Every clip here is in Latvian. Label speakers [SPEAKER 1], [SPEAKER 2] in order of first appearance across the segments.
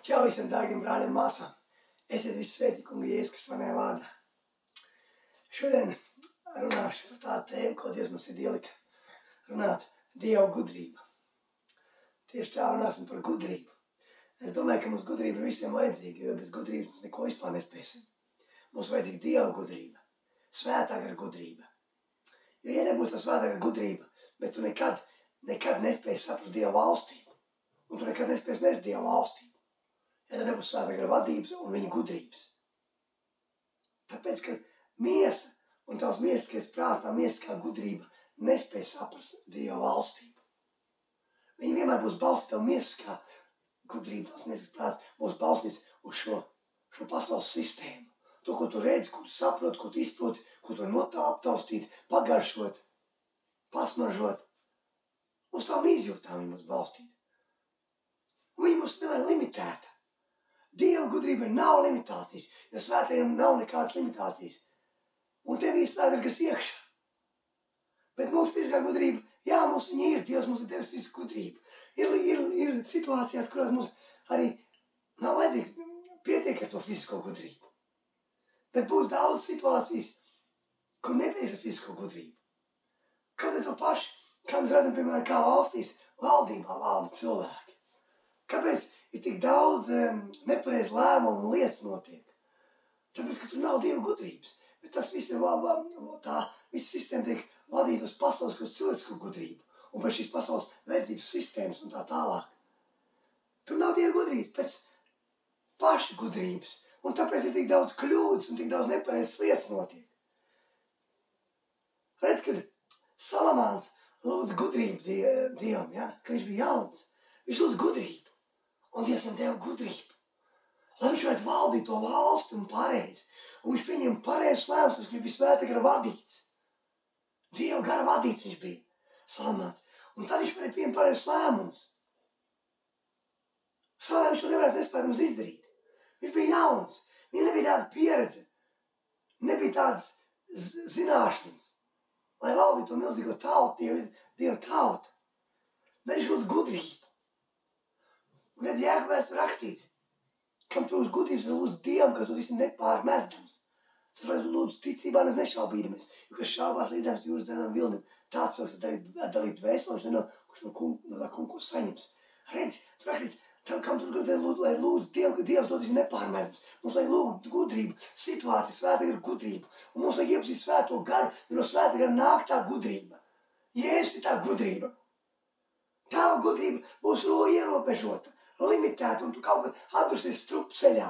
[SPEAKER 1] Čau visiem dārgiem brāļiem un māsām. Esiet visi sveiki, kunga Jēzus Kristus vārdā. Šodien runāšu par tādu tēmu, ko Dievs mums ir ielika. Runāt Dieva gudrība. Tieši tā runāsim par gudrību. Es domāju, ka mums gudrība ir visiem vajadzīga, jo bez gudrības mums neko vispār nespēsim. Mums vajadzīga Dieva gudrība, svētā gara gudrība. Jo, ja nebūtu tā svētā gara gudrība, bet tu nekad nespēsi saprast Dieva valstību, un tu nekad nespēsi nest Dieva valstību, ja tā nebūs svētā gara vadības un viņa gudrības. Tāpēc, ka miesa un tavs miesiskais prāts, tā miesiskā gudrība nespēj saprast Dieva valstību. Viņa vienmēr būs balstīta tev miesiskā gudrība, tavs miesiskais prāts būs balstīts uz šo pasaules sistēmu. To, ko tu redzi, ko tu saproti, ko tu izproti, ko tu aptaustīt, pagaršot, pasmaržot. Uz tām izjūtām viņa būs balstīta. Un viņa būs vienmēr limitēta. Dieva gudrība nav limitācijas, jo svētajiem nav nekādas limitācijas. Un tev ir svētais gars iekšā. Bet mūsu fiziskā gudrība, jā, mums viņa ir, Dievs mums ir devis fizisku gudrību. Ir situācijās, kurās mums arī nav vajadzīgs pietiek ar to fizisko gudrību. Bet būs daudz situācijas, kur nepietiek ar fizisko gudrību. Kāpēc to paši, kā mēs redzam, piemēram, kā valstīs valdībā valda cilvēki? Kāpēc ir tik daudz nepareiz lēmumu un lietas notiek? Tāpēc, ka tur nav Dieva gudrības. Bet tas viss ir visa sistēma tiek vadīta uz pasaules, uz cilvēcisku gudrību. Un pēc šīs pasaules vērtības sistēmas un tā tālāk. Tur nav Dieva gudrības, pēc pašu gudrības. Un tāpēc ir tik daudz kļūdas un tik daudz nepareizas lietas notiek. Redz, kad Salamāns lūdza gudrību Dievam, ja? Ka viņš bija jauns. Viņš lūdza gudrību. Un Dievs viņam deva gudrību. Lai viņš varētu valdīt to valsti un pareizi. Un viņš pieņem pareizus lēmumus, viņš bija svētā gara vadīts. Dieva gara vadīts viņš bija, Salamāns. Un tad viņš varēja pieņemt pareizus lēmumus. Savādāk viņš to nevarētu nespēt mums izdarīt. Viņš bija jauns, viņam nebija tāda pieredze, nebija tādas zināšanas, lai valdītu to milzīgo tautu, Dieva tautu. Bet viņš lūdz gudrību. Un redz, Jēkabēs rakstīts, kam tu lūdz gudrības, lūdz Dievam, kas tu visi nepārmestams. Tas, lai tu lūdz ticībā, mēs nešaubīdamies, jo kas šaubās līdzēms jūras dzenām vilnim, tāds cilvēks dalīt vēstuli, kurš no tā kunga ko saņems. Redz, tu rakstīts, tam, kam tu lūdz, lai lūdz Dievu, ka Dievs dod visi nepārmestams. Mums vajag lūgt gudrību, situāciju, svētā gara gudrību. Un mums vajag iepazīt svēto garu, jo no svētā gara nāk tā gudrība. Jēzus ir tā gudrība. Tava gudrība būs ierobežota, limitēta, un tu kaut kad atdursies strupceļā.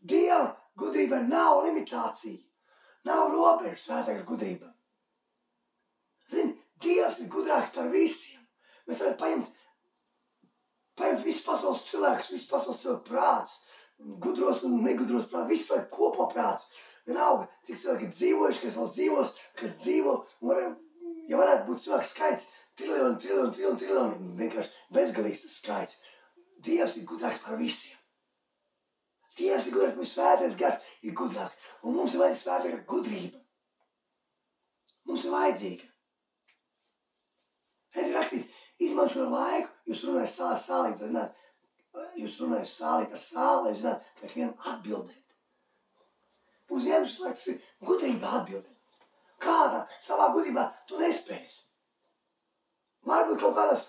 [SPEAKER 1] Dieva gudrība nav limitācija, nav robežu svētā gara gudrība. Zini, Dievs ir gudrāks par visiem. Mēs varam paņemt visu pasaules cilvēkus, visu pasaules cilvēku prātus, gudros un negudros prātus, visu cilvēku kopā prātus. Vienalga, cik cilvēki ir dzīvojuši, kas vēl dzīvos, kas dzīvo, un ja varētu būt cilvēku skaits, triljoni, vienkārši bezgalīgs tas skaits. Dievs ir gudrāks par visiem. Dievs ir gudrāks, mums svētais gars ir gudrāks, un mums ir vajadzīga svētā gara gudrība. Mums ir vajadzīga. Es ir rakstīts, izmanto šo laiku, jūs runājat sālīt, ar sāli, lai zināt, ka vienam atbildēt. Mums vienam šis laiks ir gudrība atbildēt. Kādā savā gudrībā tu nespēsi. Varbūt kaut kādās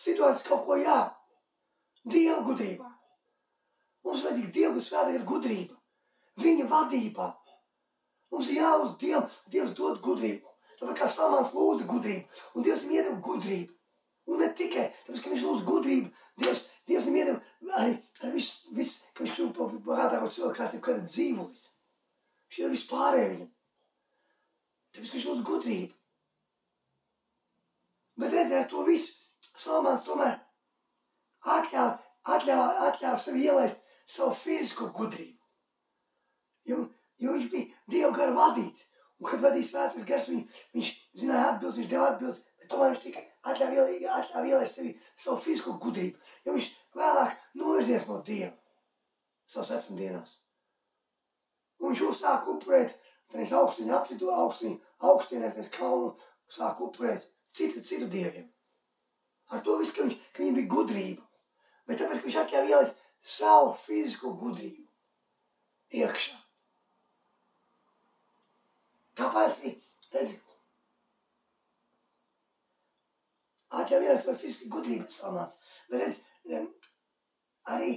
[SPEAKER 1] situācijas kaut ko jā. Dieva gudrībā. Mums vajadzīga Dieva svētā gara gudrība. Viņa vadībā. Mums ir jāuz Dievam, Dievs dod gudrību. Tāpēc kā Salamāns lūdza gudrību, un Dievs viņam iedeva gudrību. Un ne tikai, tāpēc, ka viņš lūdz gudrību, Dievs viņam iedeva ar visu, ka viņš kļūst par bagātāko cilvēku, kāds jau kādā dzīvojis. Viņš iedeva visu pārējo viņam. Tāpēc, ka viņš lūdz gudrību. Bet redzi, ar to visu Salamāns tomēr atļāva sevi ielaist savu fizisko gudrību. Jo viņš bija Dieva gara vadīts. Un, kad vadīja svētais gars, viņš zināja atbildes, viņš deva atbildes, bet tomēr viņš tikai atļāva ielaist sevi savu fizisko gudrību, jo viņš vēlāk novirzies no Dieva savas vecumdienās. Un viņš sāk upurēt, tad augstienēs kalnu sāk upurēt citu dieviem. Ar to visu, ka viņam bija gudrība. Bet tāpēc, ka viņš atļauj ielist savu fizisko gudrību iekšā. Tāpēc arī, redzi, atļauj ielist savu fizisko gudrību salnāts. Bet redzi, arī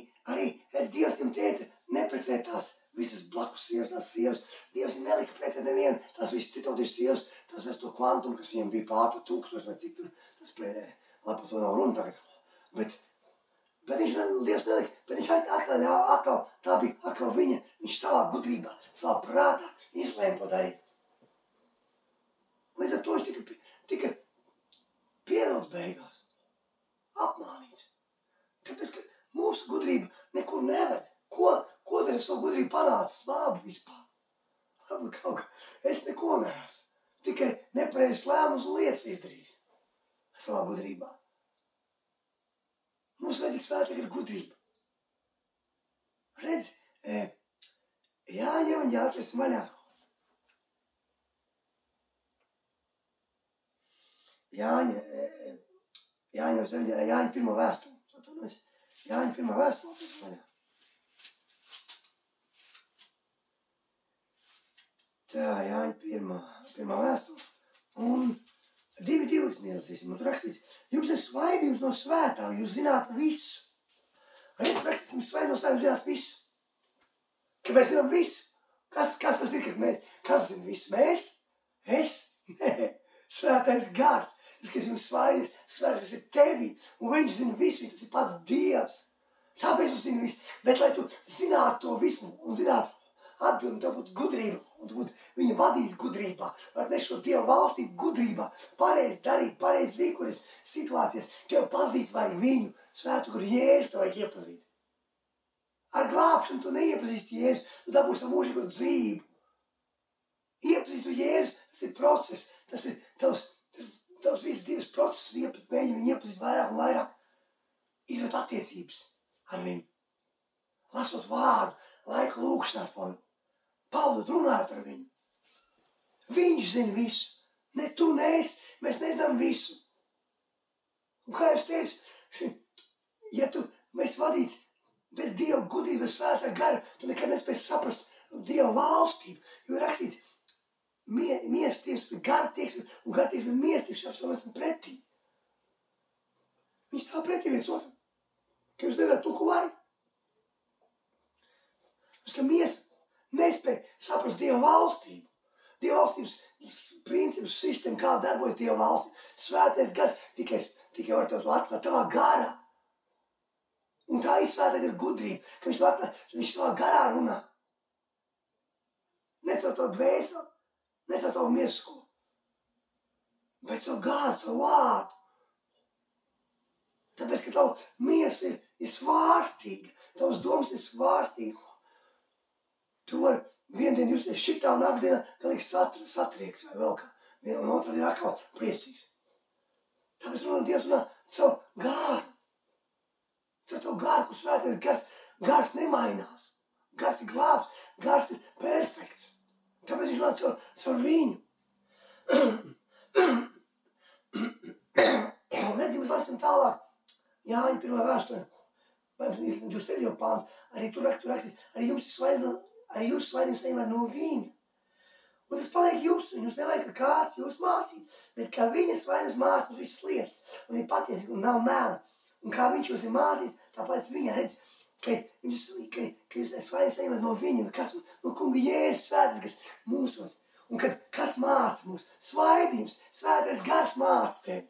[SPEAKER 1] Dievs viņam teica, neprecēt tās visas blakus sievas, tās sievas. Dievs viņam nelika precēt nevienu, tās visas citautiešu sievas, tās vairs to kvantumu, kas viņam bija pārpa 1000 vai cik tur, tas pēdējā, lai par to nav runa tagad. Bet viņš, Dievs nelika, bet viņš atkal, tā bija atkal viņš savā gudrībā, savā prātā izlēma to darīt. Līdz ar to viņš tika pievilts beigās, apmānīts. Tāpēc, ka mūsu gudrība nekur neved. Ko dara savu gudrību panācis? Labi vispār. Labi kaut kā. Es neko neesmu. Tikai nepareizes lēmumus un lietas izdarījis savā gudrībā. Mums vajadzīgs svētīgi ir gudrība. Redzi, Jāņa evaņģēlī atvesim vaļā. Jāņa pirmo vēstuli. Jāņa pirmā vēstule atvesim vaļā. Tā, Jāņa pirmā vēstule. Un 2.20 ielasīsim. Un tur rakstīts, jums ir svaidījums no svētā, jūs zināt visu. Arī tur rakstīts, jums svaidījums no svētā, jūs zināt visu. Ka mēs zinām visu. Kas tas ir, kad mēs? Kas zina visu? Mēs? Es? Nē. Svētais gars. Tas, kas jums svaidījums, tas ir tevī. Un viņš zina visu, tas ir pats Dievs. Tāpēc jūs zina visu. Bet, lai tu zinātu to visu un zinātu atbildi, un tev būtu gudrība, un tu būtu viņa vadīt gudrībā, lai nes šo Dievu valstību gudrībā, pareizi darīt, pareizi rīkoties situācijas, tev pazīt vai viņu svētu, kur Jēzus tev vajag iepazīt. Ar glābšanu tu neiepazīsti Jēzus, tu dabūsi savu mūžīgo dzīvību. Iepazīstu Jēzus, tas ir process, tas ir tavs visas dzīves process, tu mēģini viņu iepazīt vairāk un vairāk, izvēt attiecības ar viņu. Lasot vārdu, laiku lūkšanās par viņu. Pavlot runāt ar viņu. Viņš zina visu. Ne tu, ne es. Mēs nezinām visu. Un kā es teicu, ja tu mēs vadīts bez Dieva gudrības svētā gara, tu nekad nespēsi saprast Dieva valstību. Jo rakstīts, miestīgs ir gartīgs, un gartīgs ir miestīgs, apsalvēs un pretī. Viņš tā pretī viens otram. Ka jūs nevarat to, ko vajag. Ka miesa nespēja saprast Dieva valstību. Dieva valstības principus, sistēmu, kā darbojas Dieva valstība. Svētais gars tikai var tev to atklāt tavā garā. Un tā ir svētā gara gudrība, ka viņš savā garā runā. Ne caur tavu dvēseli, ne caur tavu miesko, bet caur garu, caur vārdu. Tāpēc, ka tavu miesa ir svārstīga, tavas domas ir svārstīga. Tu vari vienu dienu justies šitā un nākamdienā galīgi satriekts vai vēl kā. Un otrā dienā atkal priecīgs. Tāpēc Dievs runā savu gāru. Caur tavu gāru, kur svētais gars nemainās. Gars ir glābs, gars ir perfekts. Tāpēc viņš runā caur viņu. Redzi, mēs lasām tālāk. Jāņa pirmā vēstule. 27. pāntu. Arī tur rakstīt. Arī jūs svaidījums nevar no viņa. Un tas paliek jūs, un jūs nevajag, ka kāds jūs mācīt, bet kā viņa svaidījums mācīt uz visas lietas, un ir patiesība, un nav mēla. Un kā viņš jūs ir mācījis, tāpēc viņa redz, ka jūs svaidījums nevar no viņa, kas no kunga Jēzus svētais gars mūsos. Un kas māca mūs? Svaidījums, svētais gars māca tevi.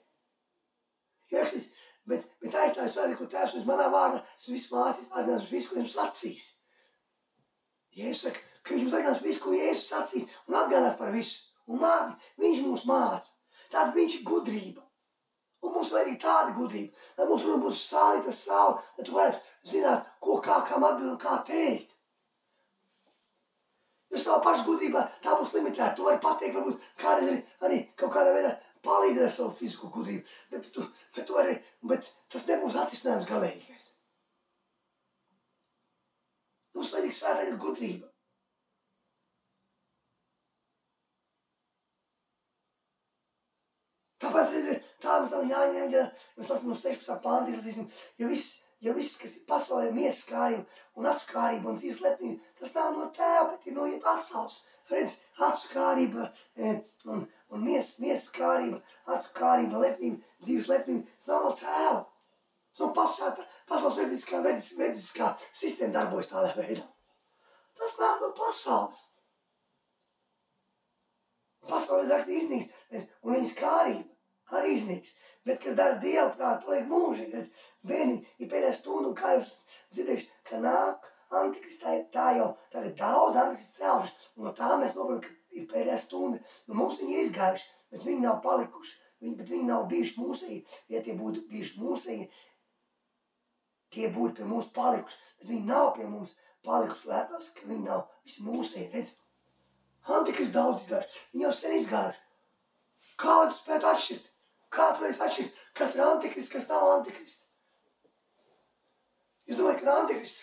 [SPEAKER 1] Ierakstīs, bet aizstāvis svētīgi, ko tēvs uz manā vārdā, es visu mācīs, atgādās uz visu, ko jums sacīs. Jēzus saka, ka viņš mums atgādās visu, ko Jēzus sacīs, un atgādās par visu. Un mācīs, viņš mums māca. Tātad viņš ir gudrība. Un mums vajag tāda gudrība, lai mums būtu sālīta saule, lai tu varētu zināt, ko kam atbild un kā teikt. Jo savā pašu gudrībā tā būs limitēta. Tu vari pateikt, varbūt kādreiz arī kaut kādā veidā palīdzēt ar savu fizisko gudrību. Bet tas nebūs atrisinājums galīgais. Mums vajag svētā gudrība. Tāpēc, tā mēs tam jāņem, ja mēs lasām no 16. pānta, izlasīsim, jo viss, kas ir pasaulē, miesas kārība un acu kārība un dzīves lepnība, tas nav no tēva, bet ir no pasaules. Redz, acu kārība un miesas kārība, acu kārība, lepnība, dzīves lepnība, tas nav no tēva. Tas nav pasaules vediskā sistēma darbojas tādā veidā. Tas nav no pasaules. Pasaules raksta iznīks, un viņas kārība arī iznīks. Bet, kas dara Dievu prātu, paliek mūžīgi. Bērniņi ir pēdējā stunda, un kā jūs dzirdējuši, ka nāk Antikrists, tā jau tagad daudz Antikrists celši, un no tā mēs noprotam, ka ir pēdējā stunda. Nu, mums viņi ir izgājuši, bet viņi nav palikuši. Bet viņi nav bijuši mūsīgi. Ja tie būtu bijuši mūsīgi, tie būtu pie mums palikuši. Bet viņi nav pie mums palikuši, lētās, ka viņi nav visi mūsīgi. Redz, Antikrists daudz izgājuši. Viņi jau sen izgājuši. Kā tu spētu atšķirt? Kā tu varēsi atšķirt, kas ir Antikrists, kas nav Antikrists? Es domāju, ka Antikrists,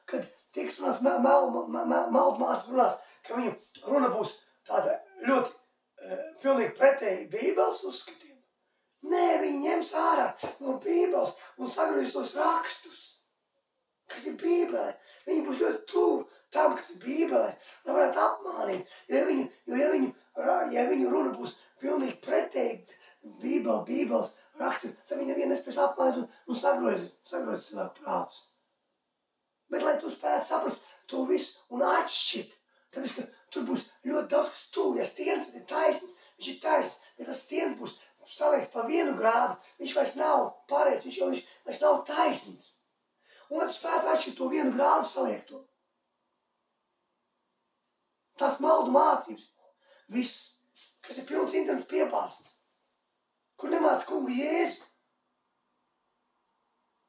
[SPEAKER 1] kad tie, kas runās maldu mācas runās, ka viņu runa būs tāda ļoti pilnīgi pretēji Bībeles uzskatiem. Nē, viņi ņems ārā no Bībeles un sagrozīs tos rakstus, kas ir Bībelē. Viņi būs ļoti tuvu tam, kas ir Bībelē, lai varētu apmānīt. Ja viņu runa būs pilnīgi pretēji Bībeles rakstiem, tad viņi nevienu nespēs apmānīt un sagrozīt cilvēku prātus. Bet, lai tu spētu saprast to visu un atšķirt, tāpēc, ka tur būs ļoti daudz, kas tuvu. Ja stiens ir taisns, viņš ir taisns, ja tas stiens būs saliekts pa 1 grādu, viņš vairs nav pareizs, viņš vairs nav taisns. Un, lai tu spētu atšķirt to 1 grādu saliekto, tās maldu mācības, viss, kas ir pilns internets piepāsts, kur nemāca kungu Jēzu,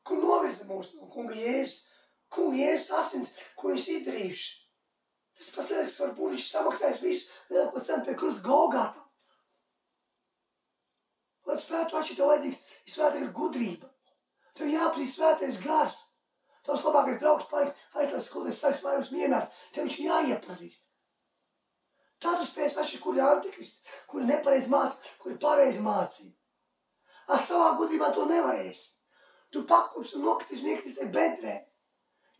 [SPEAKER 1] kur novirza mūs no kunga Jēzus asins, ko viņš izdarījuši. Tas pats liekas, varbūt viņš samaksājis visu lielāko cenu pie krusta Golgātā. Lai tu spētu atšķirt, tev vajadzīgs ir svētā gudrība. Tev jāpazīst svētais gars. Tavs labākais draugs paliks aizstāvis skolotājs sargs vairums mierināts. Tev viņš jāiepazīst. Tā tu spēsi atšķirt, kur ir Antikrists, kur ir nepareiz mācība, kur ir pareiz mācība. Ar savā gudrībā to nevarēsi. Tu paklups un nokritīs un iekritīs tai bedrē.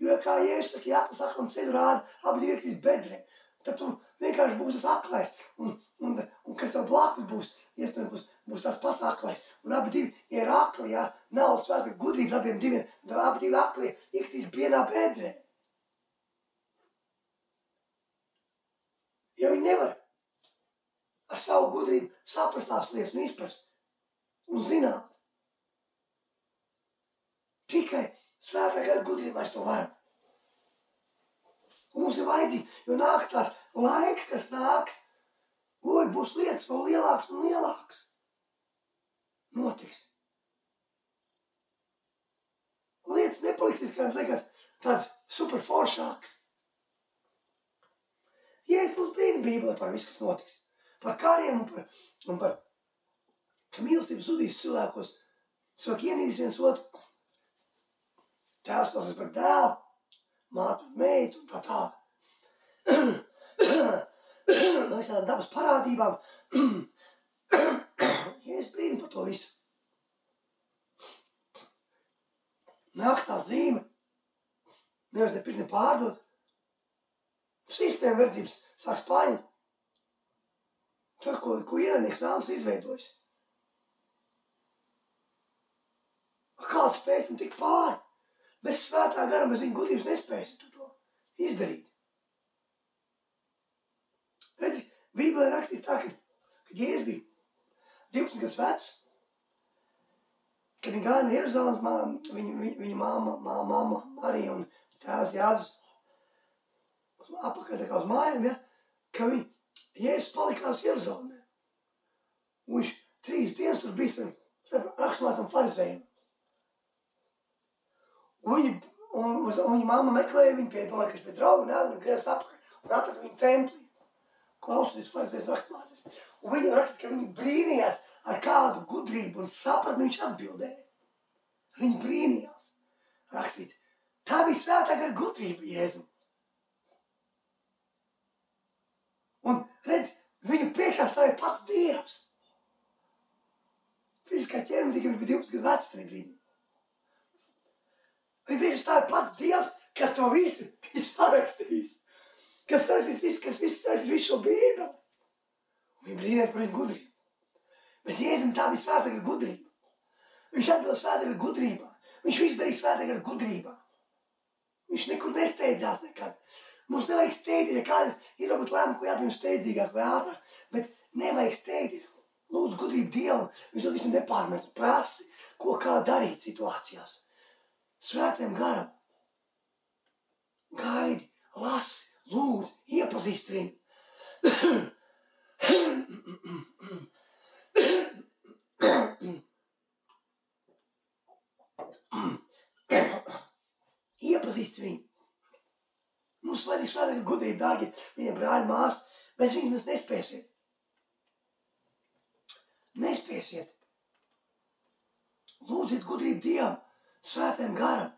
[SPEAKER 1] Jo, kā Jēzus saka, ja akls aklam ceļu rāda, abi iekritīs bedrē. Tad tu vienkārši būsi tas aklais. Un kas tev blakus būs, iespējams būs tās pats aklais. Un abi divi, ja ir akli, ja nav svēta gudrības abiem diviem, tad abi divi akli iekritīs vienā bedrē. Ja viņi nevar ar savu gudrību saprast tās lietas un izprast un zināt. Tikai svētā gara gudrība mēs to varam. Un mums ir vajadzīgi, jo nāk tās laiks, kas nāks, būs lietas vēl lielāks un lielāks. Notiks. Lietas nepaliksies, kā jums liekas, tāds super foršāks. Jēzus mums brīna Bībelē par visu, kas notiks. Par kariem un par ka mīlestība zudīs cilvēkos. Cilvēki ienīdīs viens otru. Tēvs tos par dēlu, mātu un meitu un tā tālāk. No visādām dabas parādībām. Jēzus brīna par to visu. Nāks tā zīme. Nevis nepirkt, ne pārdot. Sistēma verdzības sāks paņemt. Tas, ko ienaidnieks vēlams izveidojis. Kā tu spēsim tikt pāri? Bez svētā gara, bez viņa gudrības nespēsi tu to izdarīt. Redzi, Bībelē rakstīts tā, kad Jēzus bija 12 gadus vecs, kad viņi gāja no Jeruzalemes, viņa mamma Marija un tēvs Jāzus apakaļ tā kā uz mājām, ja, ka Jēzus palikās Jeruzalemē. Un viņš 3 dienas tur bija starp raksturmācām farizējiem. Un viņa mamma meklēja viņu pie, domāju, ka viņš pie draugu nēd un griezās apakaļ un atrada viņu templī. Klausoties farizējas raksturmācās. Un viņa raksta, ka viņi brīnījās ar kādu gudrību un sapratni viņš atbildēja. Viņi brīnījās. Rakstīts, tā bija svētā gara gudrība Jēzum. Un, redz, viņu priekšā stāvēja pats Dievs. Fiziskā ķerme tikai viņš bija 12 gadu vecs tajā brīdī. Viņa priekšā ir pats Dievs, kas to visu ir sarakstījis. Kas sarakstīs visu šo Bībeli. Un viņa brīnās par viņu gudrību. Bet Jēzum tā bija svētā gara gudrība. Viņš atbild svētā gara gudrībā. Viņš visu darīja svētā gara gudrībā. Viņš nekur nesteidzās nekad. Mums nevajag steigties, ja kādas ir varbūt lēmumi, ko jāpiem steidzīgāk vai ātrāk, bet nevajag steigties. Lūdzu gudrību Dievam, viņš to visu nepārmest, prasi, ko kā darīt situācijās. Svētajam garam. Gaidi, lasi, lūdzu, iepazīst viņu. Iepazīst viņu. Mums vajag svētā gara gudrība, dārgi, viņiem brāļi, māsas, bez viņas mēs nespēsiet. Nespēsiet. Lūdziet gudrību Dievam, svētajam garam,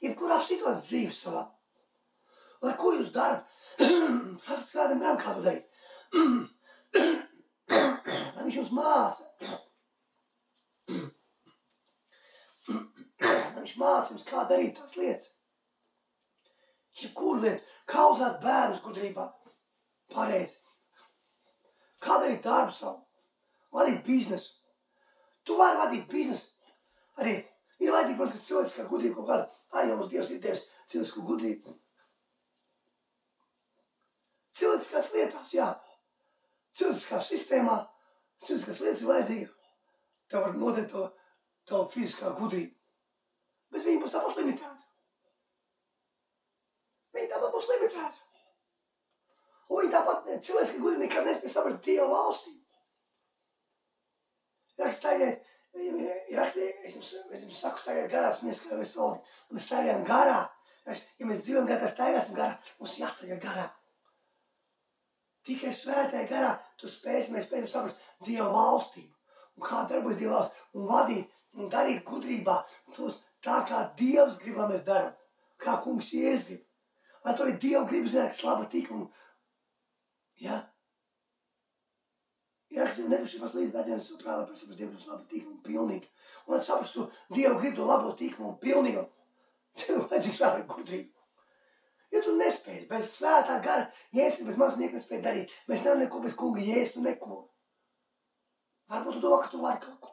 [SPEAKER 1] jebkurā situācijā dzīves savā. Lai ko jūs darat, prasat svētajam garam, kā to darīt. Lai viņš jums māca. Lai viņš māca jums, kā darīt tās lietas. Jebkuru lietu, kā uzlēt bērnus gudrībā, pareizi. Kā darīt darbu savu, vadīt biznesu. Tu vari vadīt biznesu. Arī ir vajadzīga, protams, ka cilvēciskā gudrība kaut kāda. Arī mums Dievs ir devis cilvēcisku gudrību. Cilvēciskās lietās, jā. Cilvēciskā sistēmā, cilvēciskās lietas ir vajadzīga. Tev var nodarīt to fiziskā gudrība. Bet viņa būs tāpat limitēta. Viņa tāpat būs limitēta. Un viņa tāpat cilvēciskā gudrība nekad nespēj saprast Dieva valstību. Es jums saku, staigāt garā, tas mēs skatāmies sauli. Mēs staigājam garā. Ja mēs dzīvojam garā, tad staigāsim garā. Mums jāstaigā garā. Tikai svētajā garā mēs spēsim saprast Dieva valstību. Un kā darbojas Dieva valsts. Un vadīt un darīt gudrībā. Tā kā Dievs grib, lai mēs daram. Kā kungs Jēzus grib. Lai to arī Dievu grib zināt, kas laba tikuma. Ja? Ir rakstīts, nedušības līdz bēdienas saprātā, lai saprast Dievu gribas laba tikuma un pilnīgi. Un lai saprastu Dievu grib to labo tikumu un pilnīgu. Tev vajadzīgs vēl gudrību. Jo tu nespēji, bez svētā gara, Jēzus bez maznieka nespēja darīt. Mēs nevaram neko bez kunga Jēzus, neko. Varbūt tu domā, ka tu vari kaut ko.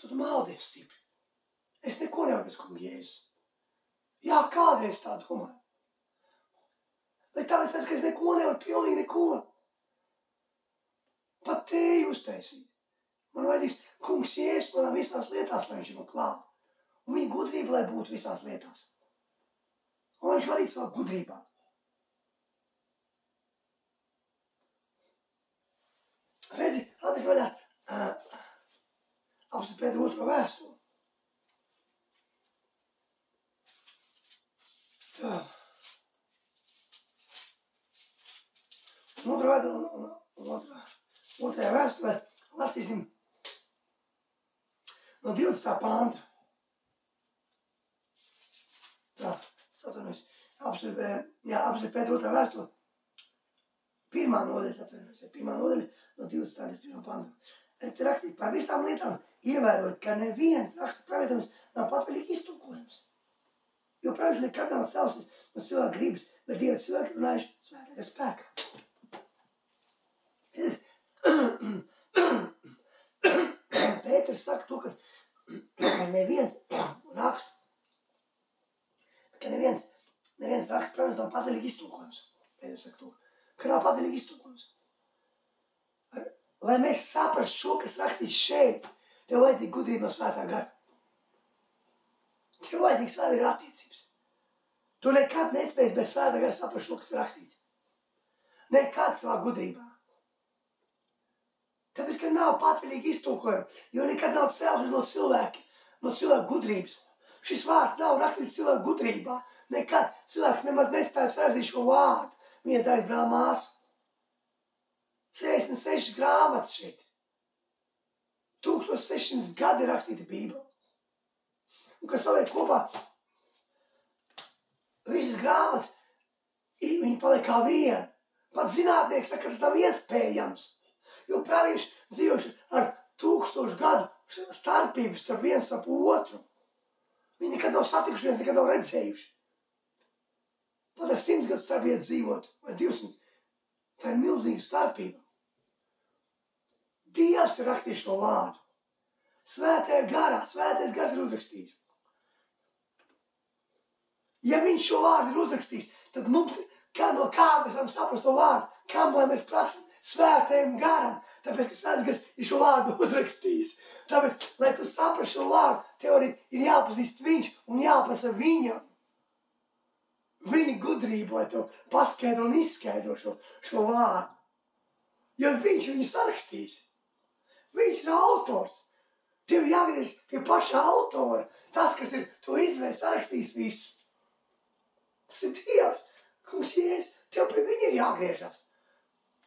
[SPEAKER 1] Tu maldies stipri. Es neko nevaru bez kunga Jēzus. Jā, kādreiz tā domāju. Bet tāpēc, ka es neko nevaru, pilnīgi neko. Pat tēju uztaisīt. Man vajadzīgs kungs Jēzus manā visās lietās, lai viņš man klāt. Un viņa gudrība, lai būtu visās lietās. Un viņš vadīt savā gudrībā. Redzi, atnes vaļā apstāties Pētera 2. vēstuli. Tā. Un otrajā vēstulē lasīsim no 20. panta. Tā, atvainojos. Apstāties Pētera 2. vēstule. 1. nodaļa, atvainojos. 1. nodaļa no 20. līdz 1. pantam. Te rakstīt par visām lietām, ievērot, ka neviens raksta pravietams nav patvaļīgi iztulkojums. Jo praviešs nekad nav celsis no cilvēka gribas, bet Dieva cilvēki runājuši svētākā spēkā. Pēters saka to, ka neviens raksta, ka neviens raksta pravietams nav patvaļīgi iztulkojums. Pēters saka to, ka nav patvaļīgi iztulkojums. Lai mēs saprastu šo, kas rakstīts šeit, tev vajadzīga gudrība no svētā gara. Tev vajadzīgs svētā gara attiecības. Tu nekad nespēsi bez svētā gara saprast šo, kas ir rakstīts. Nekad savā gudrībā. Tāpēc, ka nav patvaļīgi iztulkojumi, jo nekad nav cēlušies no cilvēka gudrības. Šis vārds nav rakstīts cilvēka gudrībā. Nekad cilvēks nemaz nespēja saredzīt šo vārdu. Viens dārgs brāl māsu. 66 grāmatas šeit. 1600 gadi rakstīta Bībele. Un, kas saliek kopā, visas grāmatas, viņi paliek kā viena. Pat zinātnieks saka, ka tas nav iespējams. Jo pravieši dzīvojuši ar 1000 gadu starpības ar viens ap otru. Viņi nekad nav satikušies, nekad nav redzējuši. Pat 100 gadu starpiet dzīvot, vai 200. Tā ir milzīga starpība. Dievs ir rakstījis šo vārdu. Svētajā garā, svētais gars ir uzrakstījis. Ja viņš šo vārdu ir uzrakstījis, tad mums, no kā mēs varam saprast to vārdu, kam lai mēs prasam svētajam garam, tāpēc, ka svētais gars ir šo vārdu uzrakstījis. Tāpēc, lai tu saprast šo vārdu, tev arī ir jāpazīst viņš un jāprasa viņam. Viņa gudrība, lai tev paskaidro un izskaidro šo vārdu. Jo viņš viņu sarakstīs. Viņš ir autors. Tev jāgriež pie paša autora. Tas, kas ir to izvēles, sarakstījis visu. Tas ir Dievs. Kungs Jēzus, tev pie viņa ir jāgriežas.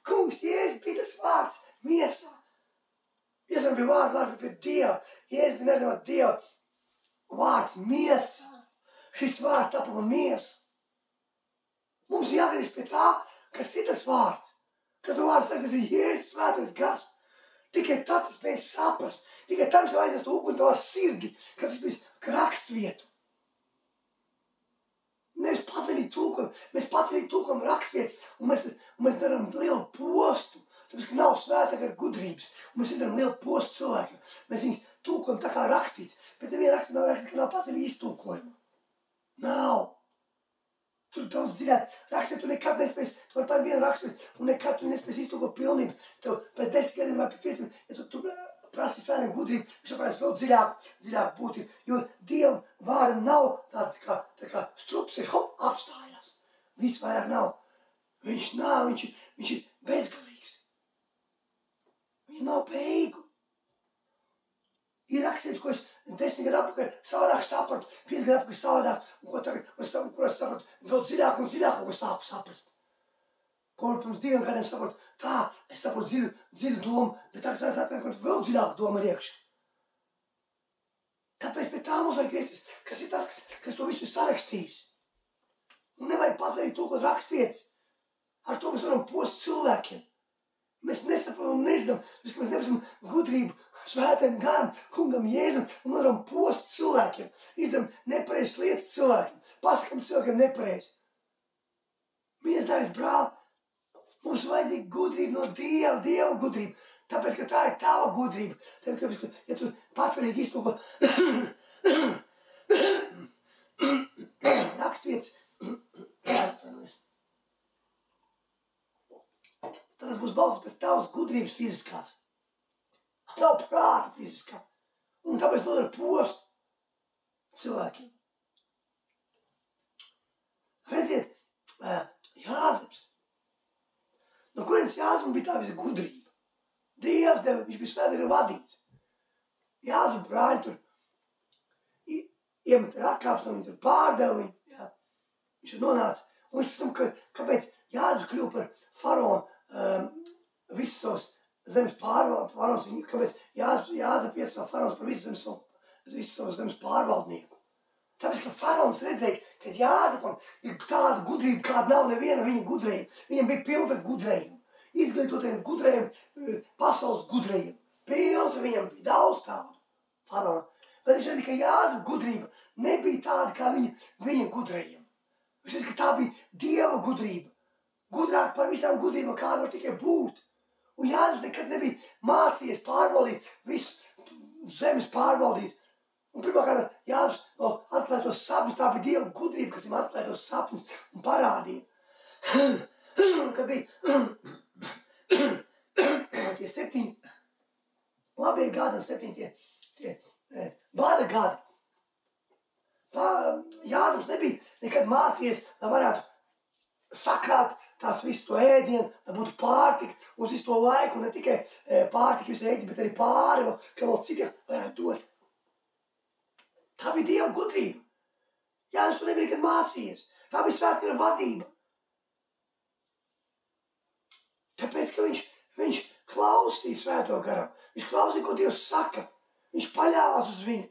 [SPEAKER 1] Kungs Jēzus bija tas vārds miesā. Jēzus bija vārds pie Dieva. Jēzus bija neredzamāt Dieva vārds miesā. Šis vārds tapa man miesa. Mums jāgriež pie tā, kas ir tas vārds. Kas to vārds saka, tas ir Jēzus svētais gars. Tikai tad tu spēj saprast. Tikai tad tu aizies to uguni tavā sirdi, kad tu spēj rakstvietu. Nevis patvaļīgi tulkojam. Mēs patvaļīgi tulkojam rakstvietas, un mēs darām lielu postu. Tāpēc, ka nav svētā gara gudrības. Un mēs izdarām lielu postu cilvēkiem. Mēs viņus tulkojam tā kā rakstīts. Bet neviena rakstīt nav rakstīts, ka nav patvaļīgi iztulkojama. Nav. Tur daudz dziļāk rakstīt, tu nekad nespēsi, tu vari paņemt vienu rakstību, un nekad tu nespēsi iztulkot pilnību. Tev pēc 10 gadiem vai pēc 5, ja tu prasi svētiem gudrību, viņš varēs vēl dziļāk būtību. Jo Dievam vārdam nav tāds tā kā strups ir, hop, apstājās. Viss vairāk nav. Viņš ir bezgalīgs. Viņš nav beigu. Ir rakstīts, ko es 10 gadu apakaļ savādāk sapratu, 5 gadu apakaļ savādāk, un ko tagad, ko es sapratu, vēl dziļāk un dziļāk, ko sāpu saprast. Ko pirms 2 gadiem sapratu, tā, es saprotu dziļu domu, bet tagad es saprotu vēl dziļāku domu ar iekšā. Tāpēc pie tā mums vajag griezties, kas ir tas, kas to visu ir sarakstījis. Un nevajag patvaļīgi tulkot rakstvietas. Ar to mēs varam post cilvēkiem. Mēs nesaprotam un nezinām, ka mēs neprasam gudrību svētajam garam, kungam Jēzum, un varam post cilvēkiem. Izdarām nepareizas lietas cilvēkiem. Pasakam cilvēkiem nepareizi. Mīļais dārgais brāl, mums vajadzīga gudrība no Dieva gudrība. Tāpēc, ka tā ir tava gudrība. Tāpēc, ka, ja tu patvaļīgi iztulko rakstvietas, tad tas būs balstīts pēc tavas gudrības fiziskās. Tavu prāta fiziskā. Un tāpēc nodara postu cilvēkiem. Redziet, Jāzeps. No kurienes Jāzepam bija tā visa gudrība? Dievs deva, viņš bija svētīgi vadīts. Jāzepa brāļi tur iemet atkāpst, un viņi tur pārdeva viņu. Jā. Viņš tur nonāca. Un viņš pēc tam, kāpēc Jāzeps kļuva par faraonu, visus savus zemes pārvaldus, kāpēc Jāzep iet savu faraons par visu savus zemes pārvaldnieku. Tāpēc, ka faraons redzēja, ka Jāzepam ir tāda gudrība, kāda nav neviena viņa gudrējuma. Viņam bija pilns ar gudrējumu. Izglītotiem gudrējumu, pasaules gudrējumu. Pilns viņam bija daudz tādu faraonu. Bet viņš redzēja, ka Jāzep gudrība nebija tāda kā viņa gudrējuma. Viņš redzēja, ka tā bija Dieva gudrība. Gudrāk par visām gudrībām, kāda var tikai būt. Un Jānis nekad nebija mācījies pārvaldīt visu zemes pārvaldīt. Un pirmkārt, Jānis atklāja tos sapņus, tā bija Dieva gudrība, kas viņam atklāja tos sapņus un parādīja. Kad bija tie 7 labie gadi un 7 tie bada gadi. Jānis nebija nekad mācījies, lai varētu sakrāt tās visu to ēdienu, lai būtu pārtika uz visu to laiku, un ne tikai pārtika visu ēdienu, bet arī pāri, ka vēl citiem varētu dot. Tā bija Dieva gudrība. Jānis to nebija nekad mācījies. Tā bija svētā gara vadība. Tāpēc, ka viņš klausīja svēto garam. Viņš klausīja, ko Dievs saka. Viņš paļāvās uz viņu,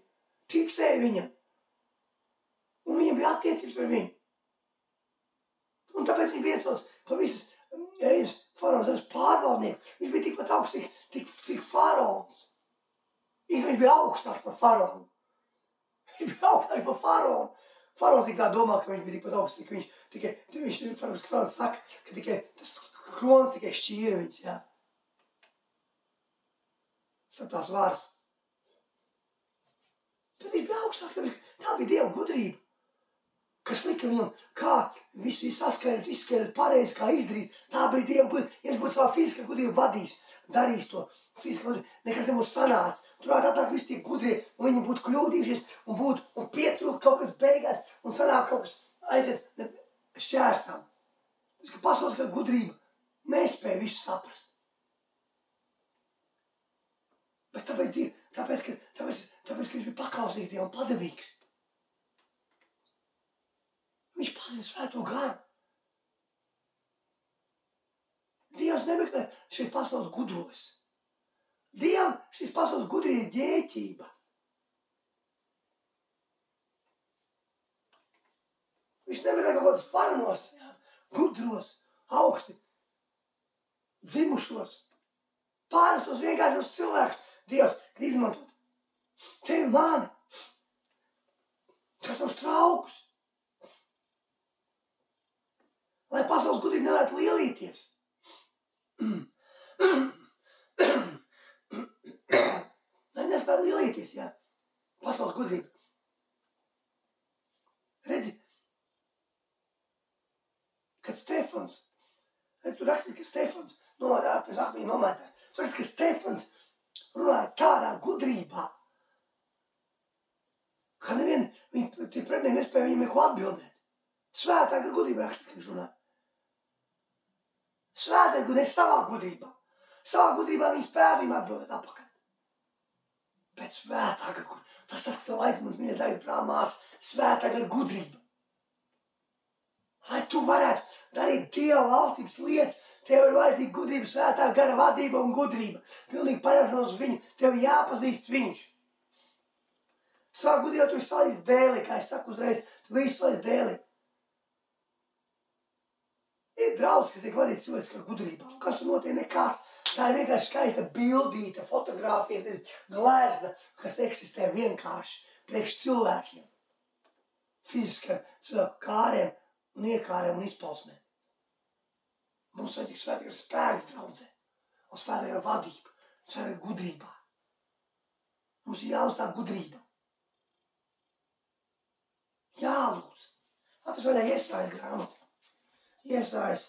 [SPEAKER 1] ticēja viņam. Un viņam bija attiecības ar viņu. Un tāpēc viņš bija iecelts par visas Ejības faraona zemes pārvaldnieku. Viņš bija tikpat augsts, cik faraons. Viņš bija augstāks par faraonu. Viņš bija augstāks par faraonu. Faraons tik tā domā, ka viņš bija tikpat augsts, cik viņš tikai, faraons saka, ka tikai tas kronis tikai šķīra viņus, jā. Tās varas. Bet viņš bija augstāks, tāpēc tā bija Dieva gudrība, kas lika viņam, kā visu saskaidrot, izskaidrot pareizi, kā izdarīt. Tā bija Dieva gudrība. Ja viņš būtu savā fiziskā gudrība vadījis, darījis to fiziskā gudrība, nekas nebūtu sanācis. Turāt atnāk visi tie gudrie, un viņi būtu kļūdījušies, un pietrūkt kaut kas beigās, un sanāk kaut kas aiziet šķērsām. Tas, ka pasaules kā gudrība nespēja visu saprast. Bet tāpēc, ka viņš bija paklausīgs Dievam un padevīgs. Viņš pazina svēto garu. Dievs nemeklē šeit pasaules gudros. Dievam šīs pasaules gudrība ir ģēķība. Viņš nemeklē kaut kādus faranos, gudros, augsti, dzimušos, pārestos vienkāršos cilvēkus. Dievs grib izmantot tevi mani, kā savus traukus. Lai pasaules gudrība nevarētu lielīties. Lai nespētu lielīties, jā. Pasaules gudrība. Redzi, kad Stefans, tu raksti, ka Stefans pirms akmeņa nomētāja. Tu raksti, ka Stefans runāja tādā gudrībā, ka nevieni, tie pretinieki nespēja viņam neko atbildēt. Svētā gar gudrība raksta, ka viņš runāja. Svētā gar ne savā gudrībā. Savā gudrībā viņi spēja viņam atbildēt apakaļ. Bet svētā gar gudrība. Tas, kas tev aizmūs, mīļais dārgais brāl, māsa, svētā gar gudrība. Lai tu varētu darīt Dieva valstības lietas, tev ir vajadzīga gudrība, svētā gara vadība un gudrība. Pilnīgi paļaušanos uz viņu. Tev jāpazīst viņš. Savā gudrībā tu esi salīdz dēlī, kā es saku uzreiz, tu visu salīdz dēlī. Ir draudz, kas tiek vadīts cilvēciskā gudrībā. Kas tur notiek? Nekas. Tā ir vienkārši skaista bildīta, fotogrāfija, glezna, kas eksistē vienkārši priekš cilvēkiem. Fiziskā cilvēku kārēm un iekārēm un izpausmēm. Mums vajadzīgs svētā gara spēks draudzē un svētā gara vadība, svētā gara gudrībā. Mums ir jāuzstāv gudrība. Jālūdz. Atras vaļā Iesajas grāmatu. Iesajas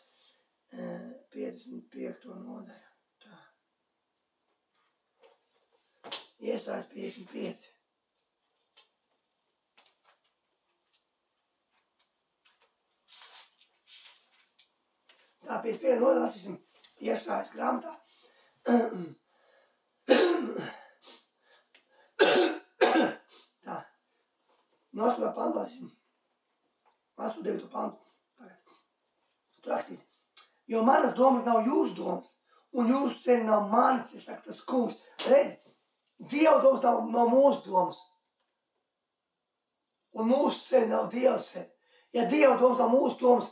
[SPEAKER 1] 55. nodaļa. Tā. Iesajas 55. Tā 55. nodaļa lasīsim Iesajas grāmatā. Tā. No 8. pantu lasīsim. 8. pantu. Tu rakstīs, jo manas domas nav jūsu domas, un jūsu ceļi nav mani ceļi, saka tas kungs. Redzi, Dieva domas nav mūsu domas, un mūsu ceļi nav Dieva ceļi. Ja Dieva domas nav mūsu domas,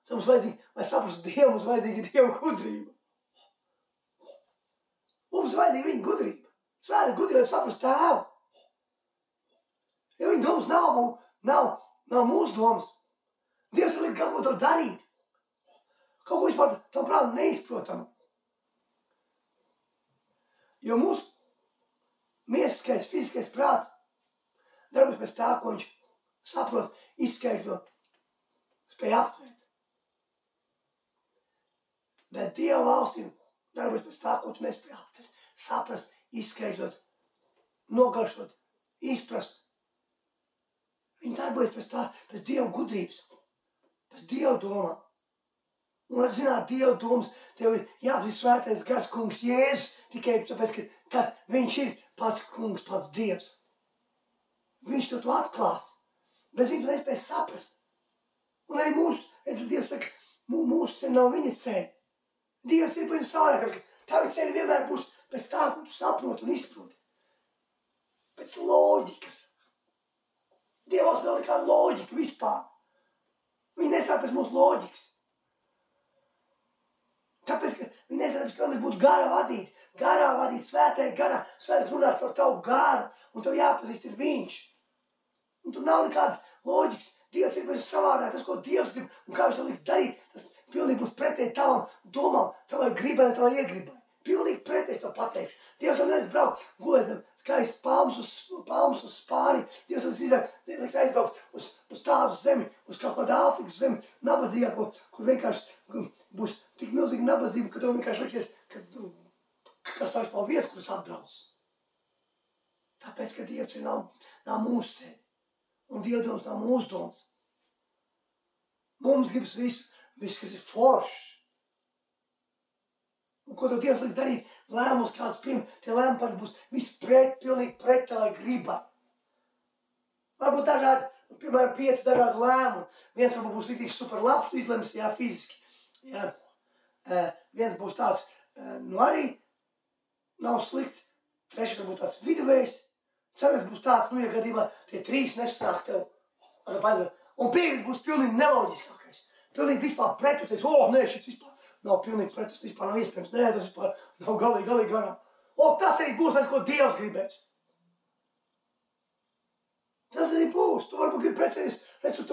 [SPEAKER 1] tad mums vajadzīgi, lai saprastu Dievu, mums vajadzīga Dieva gudrība. Mums vajadzīga viņa gudrība. Svēta gudrība, lai saprastu Tēvu. Ja viņa domas nav mūsu domas, Dievs var likt kaut ko to darīt. Kaut ko vispār tam prātam neizprotam. Jo mūsu miesiskais, fiziskais prāts darbojas pēc tā, ko viņš saprot, izskaidrot, spēj aptvērt. Bet Dieva valstīm darbojas pēc tā, ko tu nespēj aptvērt, saprast, izskaidrot, nogaršot, izprast. Viņi darbojas pēc tā, pēc Dieva gudrības, pēc Dieva domām. Un, lai zināt Dieva domas, tev ir jāpazīst svētais gars kungs Jēzus, tikai tāpēc, ka viņš ir pats kungs, pats Dievs. Viņš to atklās, bez viņa tu nespēj saprast. Un arī Dievs saka, mūsu ceļi nav viņa ceļi. Dievs ir paņem savādāk, ka tavi ceļi vienmēr būs pēc tā, ko tu saproti un izproti. Pēc loģikas. Dievos nav nekāda loģika vispār. Viņi nesāk pēc mūsu loģikas. Tāpēc, ka viņi nezinātu, ka mēs būtu garā vadīt svētajā garā, svētais runāt ar tavu garu, un tev jāpazīst ir viņš. Un tur nav nekādas loģikas. Dievs ir bez savādāk, tas, ko Dievs grib, un kā viņš to liks darīt, tas pilnīgi būs pretēji tavam domām, tavai gribai un tavai iegribai. Pilnīgi pretēji to pateikšu. Dievs jau nedz braukt gulēt zem skaists palmas uz Spāniju. Dievs jau liks aizbraukt uz tādu zemi, uz kaut kādu Āfrikas zemi, nabadzīgāko, kur vienkārši būs tik milzīga nabadzība, ka tev vienkārši liksies, kas tā vispār vieta, kuras atbrauc. Tāpēc, ka Dievs nav mūsu ceļi. Un Dieva domas nav mūsu domas. Mums gribas visu, kas ir foršs. Un ko tev Dievs liks darīt? Lēmums kāds pieņem, tie lēmumi pats būs viss pilnīgi pret tavai gribai. Varbūt dažādi, piemēram, 5 dažādi lēmumi. Viens varbūt būs rītīgi super labs, tu izlems, jā, fiziski. Jā. Viens būs tāds, arī nav slikts. Trešais varbūt tāds viduvējs. Ceturtais būs tāds, ja gadījumā tie 3 nesanāk tev. Un 5 būs pilnīgi neloģiskākais. Pilnīgi vispār pret, tu teici, nē, šis vispār nav pilnīgi pret, tas vispār nav iespējams. Nē, tas vispār nav galīgi garām. Tas arī būs tas, ko Dievs gribēs. Tas arī būs. Tu varbūt gribi precēties, redz, tu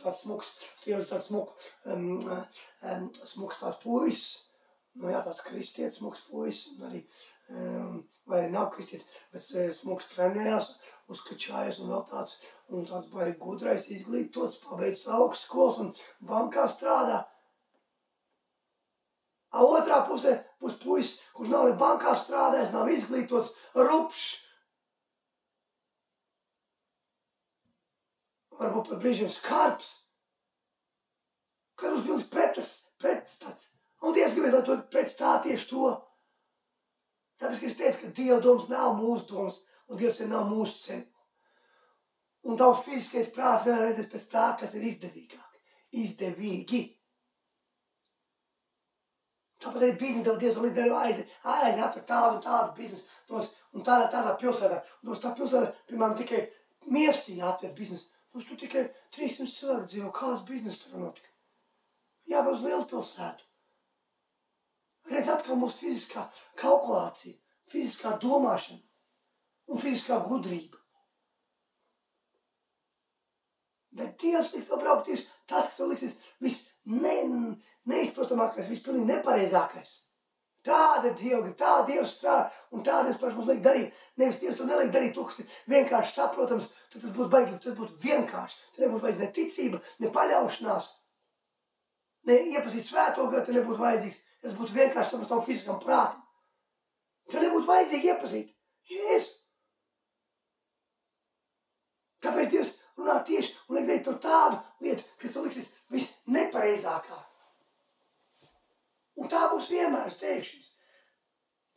[SPEAKER 1] tāds smuks, Dievs tāds smuks tāds puisis. Jā, tāds kristietis, smuks puisis, un arī vai arī nav kristietis, bet smuks trenējās, uzkačājas un vēl tāds baigi gudrais, izglītots, pabeidz augstskolas un bankā strādā. A otrā pusē būs puisis, kurš nav ne bankā strādājis, nav izglītots, rupšs. Varbūt pat brīžiem skarbs. Kad mums pilnīgi pretstats. Un Dievs gribēs, lai tu pretstāv tieši to. Tāpēc, ka es teicu, ka Dieva domas nav mūsu domas, un Dievs ir nav mūsu ceļi. Un tavs fiziskais prāts vienmēr redzēs pēc tā, kas ir izdevīgāk. Izdevīgi. Tāpat arī biznesu Dievs liek aiziet atver tādu biznesu, un tādā pilsētā. Un tā pilsētā, piemēram, tikai Miestiņā atver biznesu. Tur tikai 300 cilvēku dzīvo, kāds biznesu tur notika. Jāvar uz lielu pilsētu. Redz, atkal mūsu fiziskā kalkulācija, fiziskā domāšana un fiziskā gudrība. Bet Dievs liks tev braukt tieši tas, kas tev liksies viss neizprotamākais, viss pilnīgi nepareizākais. Tāda ir Dieva griba, tā Dievs strādā un tā Dievs paši mums liek darīt. Nevis Dievs to neliek darīt to, kas ir vienkārši saprotams, tad tas būs baigi, tas būtu vienkārši. Tad nebūs vajadz ne ticība, ne paļaušanās, ne iepazīt svēto garu, tad nebūtu vajadzīgs. Tas būtu vienkārši saprot tavu fiziskam prātam. Tad nebūtu vajadzīgi iepazīt. Jēzu. Tāpēc Dievs runā tieši un liek darīt to tādu lietu, kas tev liksies viss nepareizākā. Un tā būs vienmēr, es teikšu.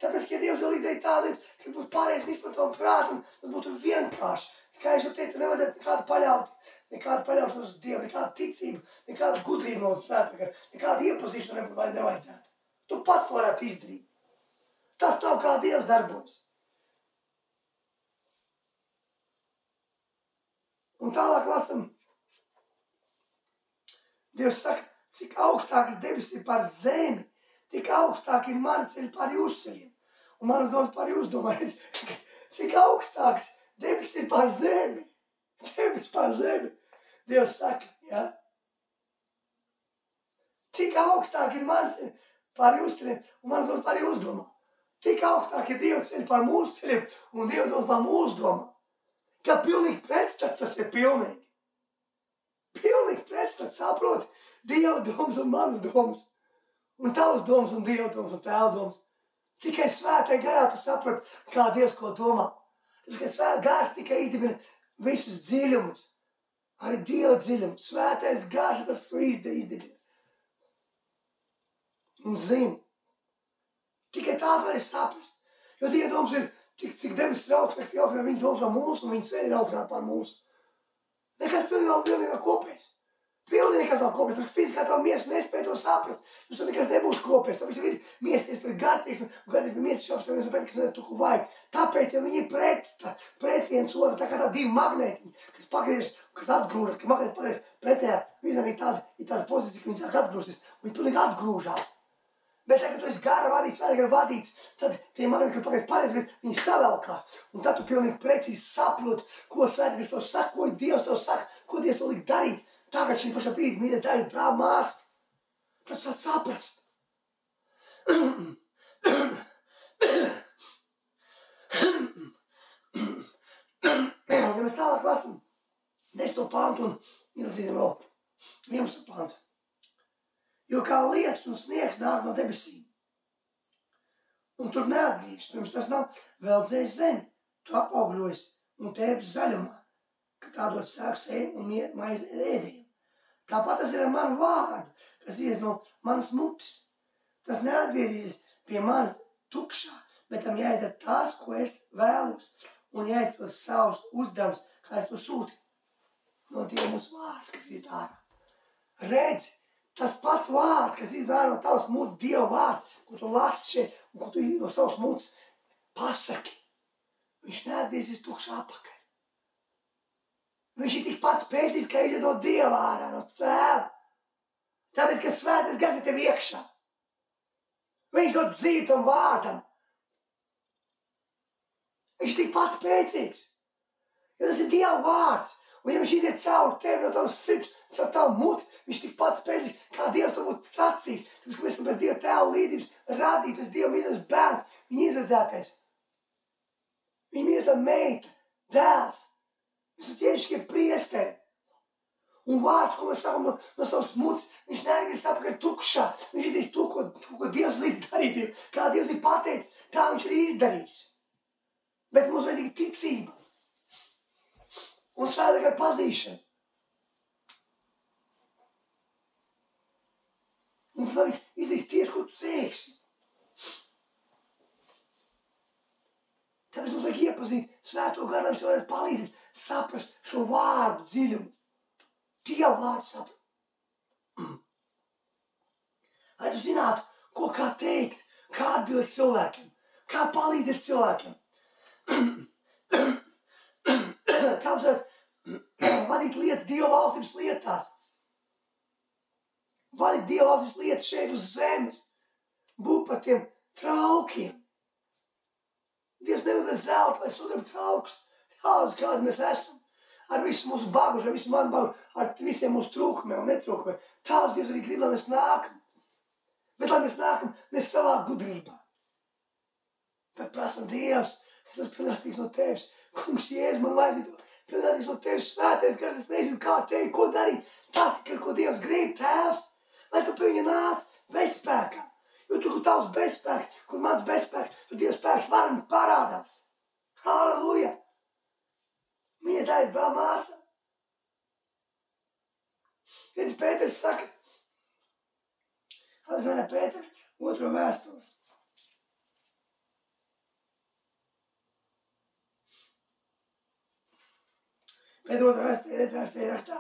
[SPEAKER 1] Tāpēc, ka Dievs liek darīt tādu lietu, kas būs pareizi vispār tavam prātam, tas būtu vienkārši. Kā es jau teicu, nevajadzētu nekādu paļaušanos uz Dievu, nekādu ticību, nekādu gudrību no svētā gara, nekādu iepazīšanu nevajadzētu. Tu pats to varētu izdarīt. Tas nav kā Dievs darbojas. Un tālāk lasam. Dievs saka, cik augstākas debesis ir par zemi, tik augstāk ir mani ceļi par jūsu ceļiem. Un manas domas par jūsu domām. Cik augstākas debesis ir par zemi. Debesis par zemi. Dievs saka, jā. Cik augstāk ir mani ceļi par jūsu ceļiem un manas domas par jūsu domām. Cik augstāk ir Dieva ceļi par mūsu ceļiem un Dieva domas par mūsu domām. Kā pilnīgi pretstats tas ir pilnīgi. Pilnīgi pretstats, saproti, Dieva domas un manas domas. Un tavas domas un Dieva domas un tēva domas. Tikai svētai garā tu saprati, kā Dievs ko domā. Tikai svētais gars tikai izdibina visus dziļumus. Arī Dieva dziļumu. Svētais gars ir tas, kas to izdibina. Un zini. Tikai tādu vari saprast. Jo Dieva domas ir, cik debesis ir augstāk, tik augstāk viņa domas par mūsu, un viņa ceļi ir augstāk par mūsu. Nekas pilnīgi nav kopējs. Pilnīgi nekas nav kopējs. Tas fiziskā tava miesa nespēja to saprast. Tur nekas nebūs kopējs. Tāpēc jau ir miesties pret gartīgs, un gartīgs pret miesties šāps, un pēc, kas ne tu ko vajag. Tāpēc jau viņi ir pret viens otru, tā kā tā divi magnētiņi, kas pagriežas, kas atgrūžas, ka magnētis pagriežas pretējā. Visam ir tāda pozīcija, ka viņi sāk atgrūsties, un viņi pilnīgi atgrūžās. Bet tagad, kad tu esi gara vadīts, vēl gar vadīts, tad tie momenti, kad pagaids pareizi, bet viņi savelkās. Un tad tu pilnīgi precīzi saproti, ko svētdienas tev saka, ko Dievs tev saka, ko Dievs tev liek darīt. Tagad šī pašā brīdī, mīļais dārgais brāl, māsa, tad tu sāc saprast. Ja mēs tālāk lasam 10. pantu un ielasīsim vēl 11. pantu. Jo kā lietus un sniegs nāk no debesīm, un tur neatgriežas, pirms tas nav vēl dzējis zemi, tu apaugļojas un tērpjas zaļumā, ka tādot sāk sēm un maizi ēdiem. Tāpat tas ir ar manu vārdu, kas iet no manas mutes. Tas neatgriezīsies pie manas tukšā, bet tam jāizdara tās, ko es vēlos, un jāizpild savus uzdevums, kā es to sūtu. No Dieva mūsu vārds, kas iet ārā. Redzi, tas pats vārds, kas izvēr no tavas mutes, Dieva vārds, ko tu lasi šeit, un ko tu no savas mutes pasaki, viņš neatgriezīsies tukšā apakaļ. Viņš ir tik pats spēcīgs, ka iziet no Dieva ārā, no tēva. Tāpēc, ka svētais gars ir tev iekšā. Viņš dod dzīvi tam vārdam. Viņš ir tik pats spēcīgs. Jo tas ir Dieva vārds. Un ja viņš iziet cauri tevi no tavas sirds, caur tavu muti, viņš ir tik pats spēcīgs, kā Dievs to būtu sacījis. Tāpēc, ka mēs esam pēc Dieva tēva līdzības radīti, tas Dieva mīļais bērns, viņa izredzētais. Viņa mīļotā meita, dēls. Mēs esam ķēnišķie priesteri. Un vārds, ko mēs sakam no savas mutes, viņš neatgriezīsies apakaļ tukšā. Viņš izdarīs to, ko Dievs līdz darīt. Kā Dievs ir pateicis, tā viņš ir izdarījis. Bet mums vajadzīga ticība. Un svētā gara pazīšana. Un viņš izdarīs tieši, ko tu teiksi. Tāpēc mums vajag iepazīt svēto garu, lai viņš varētu palīdzēt saprast šo vārdu dziļumu. Dieva vārdu saprast. Lai tu zinātu, ko kā teikt, kā atbildēt cilvēkiem, kā palīdzēt cilvēkiem. Kā mums varētu vadīt lietas Dieva valstības lietās. Vadīt Dieva valstības lietas šeit uz zemes. Būt par tiem traukiem. Dievs nevar zelta vai sudraba trauks. Tādas, kādi mēs esam. Ar visu mūsu baguši, ar visu manu baguši, ar visiem mūsu trūkumiem un netrūkumiem. Tās Dievs arī grib, lai mēs nākam. Bet lai mēs nākam ne savā gudrībā. Bet prasam Dievs, es esmu pilnīgs no tevis. Kungs, Jēzus, man vajadzētu pilnīgs no tevis svētais gars, es nezinu, kā tevi, ko darīt. Tas, ko Dievs grib, tēvs, lai tu pie viņa nāc bezspēkā. Jo tur, kur tavs bezspēks, kur mans bezspēks, tur Dievs spēks varam parādās. Halleluja! Mīļais dārgais brāl, māsa. Redzi, Pēters saka, atzvanē Pēteru, 2. vēstuli. Pēteru 2. vēstulē rakstā.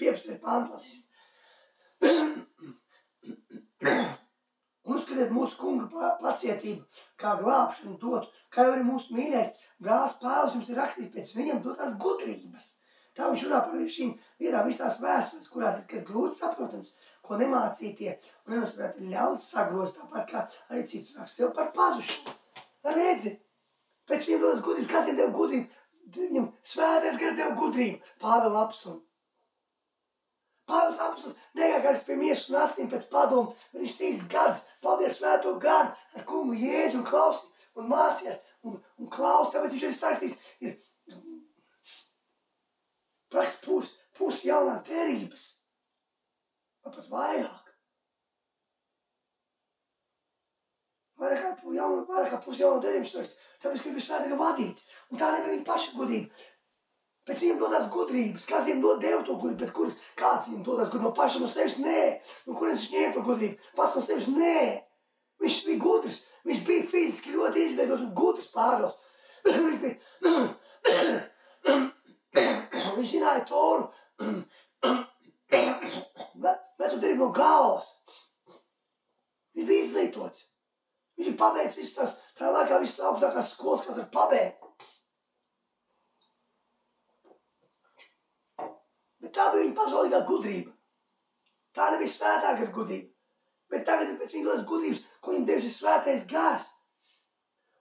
[SPEAKER 1] 15. pantu lasīsim. Uzskatiet mūsu kunga pacietību, kā glābšanu dotu, kā jau arī mūsu mīļais brālis Pāvils jums ir rakstījis pēc viņam dotās gudrības. Tā viņš runā par šīm lietām visās vēstulēs, kurās ir kas grūti saprotams, ko nemācītie un nenosaprāti ļauts sagrozt, tāpat kā arī cits raksts sev par pazušanu. Redzi, pēc viņam dotās gudrības, kas ir deva gudrību? Viņam svētais gars deva gudrību, Pāvila apsunu. Pāvils apustulis negājas pie miesas un asīm pēc padomu, viņš 3 gadus pavadīja svēto garu ar kungu Jēzu un klausījās un mācījās un klausījās, tāpēc viņš arī sarakstīs, ir praktiski pusi jaunās derības, vai pat vairāk. Vairāk kā pusi jaunās derības sarakstīs, tāpēc, ka viņš bija svētā vadīts, un tā nebija viņa paša gudrība. Pēc viņam dodās gudrības, kāds viņam deva to gudrību, pēc kuras kāds viņam dodās gudrību, no paša no sevis nē, no kurienes viņš ņēma to gudrību, pats no sevis nē. Viņš bija gudrs, viņš bija fiziski ļoti izveidots un gudrs Pāvils. Viņš bija, viņš zināja Toru, veco derību no galvas. Viņš bija izglītots. Viņš bija pabeidz visas tās, tā laikā visas augstākās skolas, kas var pabeigt. Bet tā bija viņa pasaulīgā gudrība. Tā nebija svētā gara gudrība. Bet tagad ir pēc viņa dodas gudrības, ko viņam devis ir svētais gars.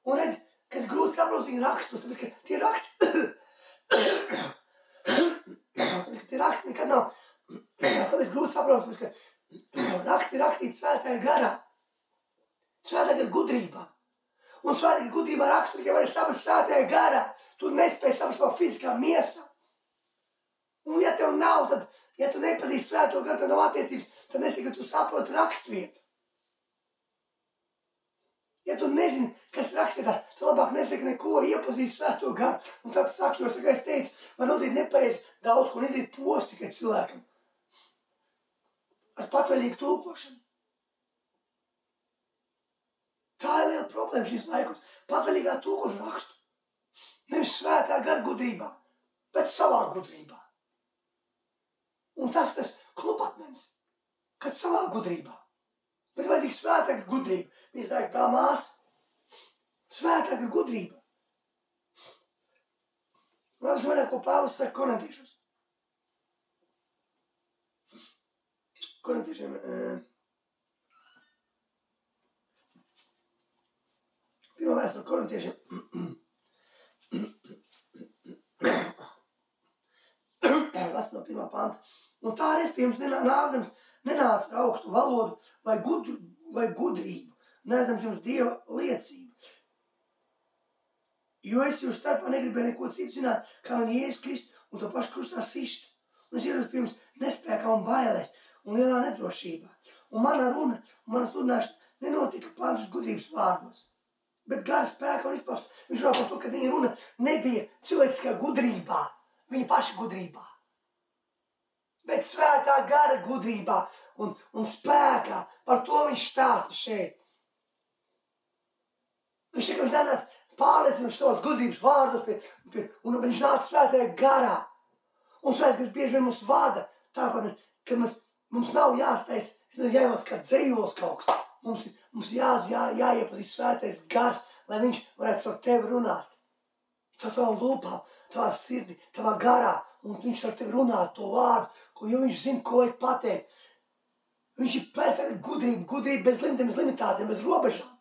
[SPEAKER 1] Un redz, kas grūti saprast viņa rakstus, tāpēc, ka tie raksti nekad nav, kāpēc grūti saprast, tāpēc, ka raksti rakstīti svētajā garā, svētajā gudrībā. Un svētajā gudrībā rakstu tikai var saprast svētajā garā, tu nespēji saprast savā fiziskā miesā. Un ja tev nav, tad, ja tu nepazīsti svēto garu, tad nav attiecības, tad nesaki, ka tu saproti rakstvietu. Ja tu nezini, kas rakstvietā, tad labāk nesaki neko, iepazīst svēto garu. Un tad saki, jo, saka, es teicu, man nodarīt nepareizi daudz, ko nedarīt posti tikai cilvēkam. Ar patvaļīgu tulkošanu. Tā ir liela problēma šīs laikos. Patvaļīgā tulkošana rakstu. Nevis svētā gara gudrībā, bet savā gudrībā. Un tas klupatmens, kad savā gudrībā. Bet vajadzīga svētāka gudrība. Mēs teikt, brāl māsa, svētāka gudrība. Un es vairāk, ko Pāvils saka korintiešus. Korintiešiem, pirmā vēsture korintiešiem. Tas no pirmā panta. Un tā reiz pie jums nenāca ar augstu valodu vai gudrību, nesdams jums Dieva liecību. Jo es jūs starpā negribēju neko citu zināt, kā man Jēzus Kristus un to pašu krustā sist. Un es ierodos pie jums nespēkā un bailēs un lielā nedrošībā. Un mana runa un mana sludināšana nenotika pāris gudrības vārdos, bet gara spēka un izpaust. Viņš runā par to, ka viņa runa nebija cilvēciskā gudrībā, viņa paša gudrībā. Bet svētā gara gudrībā un spēkā, par to viņš stāsta šeit. Viņš saka, viņš nenāca pārliecinoši savas gudrības vārdos, un viņš nāca svētajā garā. Un svētais gars bieži vien mums vada, tāpēc, ka mums nav jāstais, jāiemāc kā dzējols kaut kas. Mums jāiepazīst svētais gars, lai viņš varētu ar tevi runāt. Caur tavām lūpām, tavā sirdī, tavā garā. Un viņš ar tevi runā to vārdu, jo viņš zina, ko vajag pateikt. Viņš ir perfekta gudrība bez limitiem, bez limitācijām, bez robežām.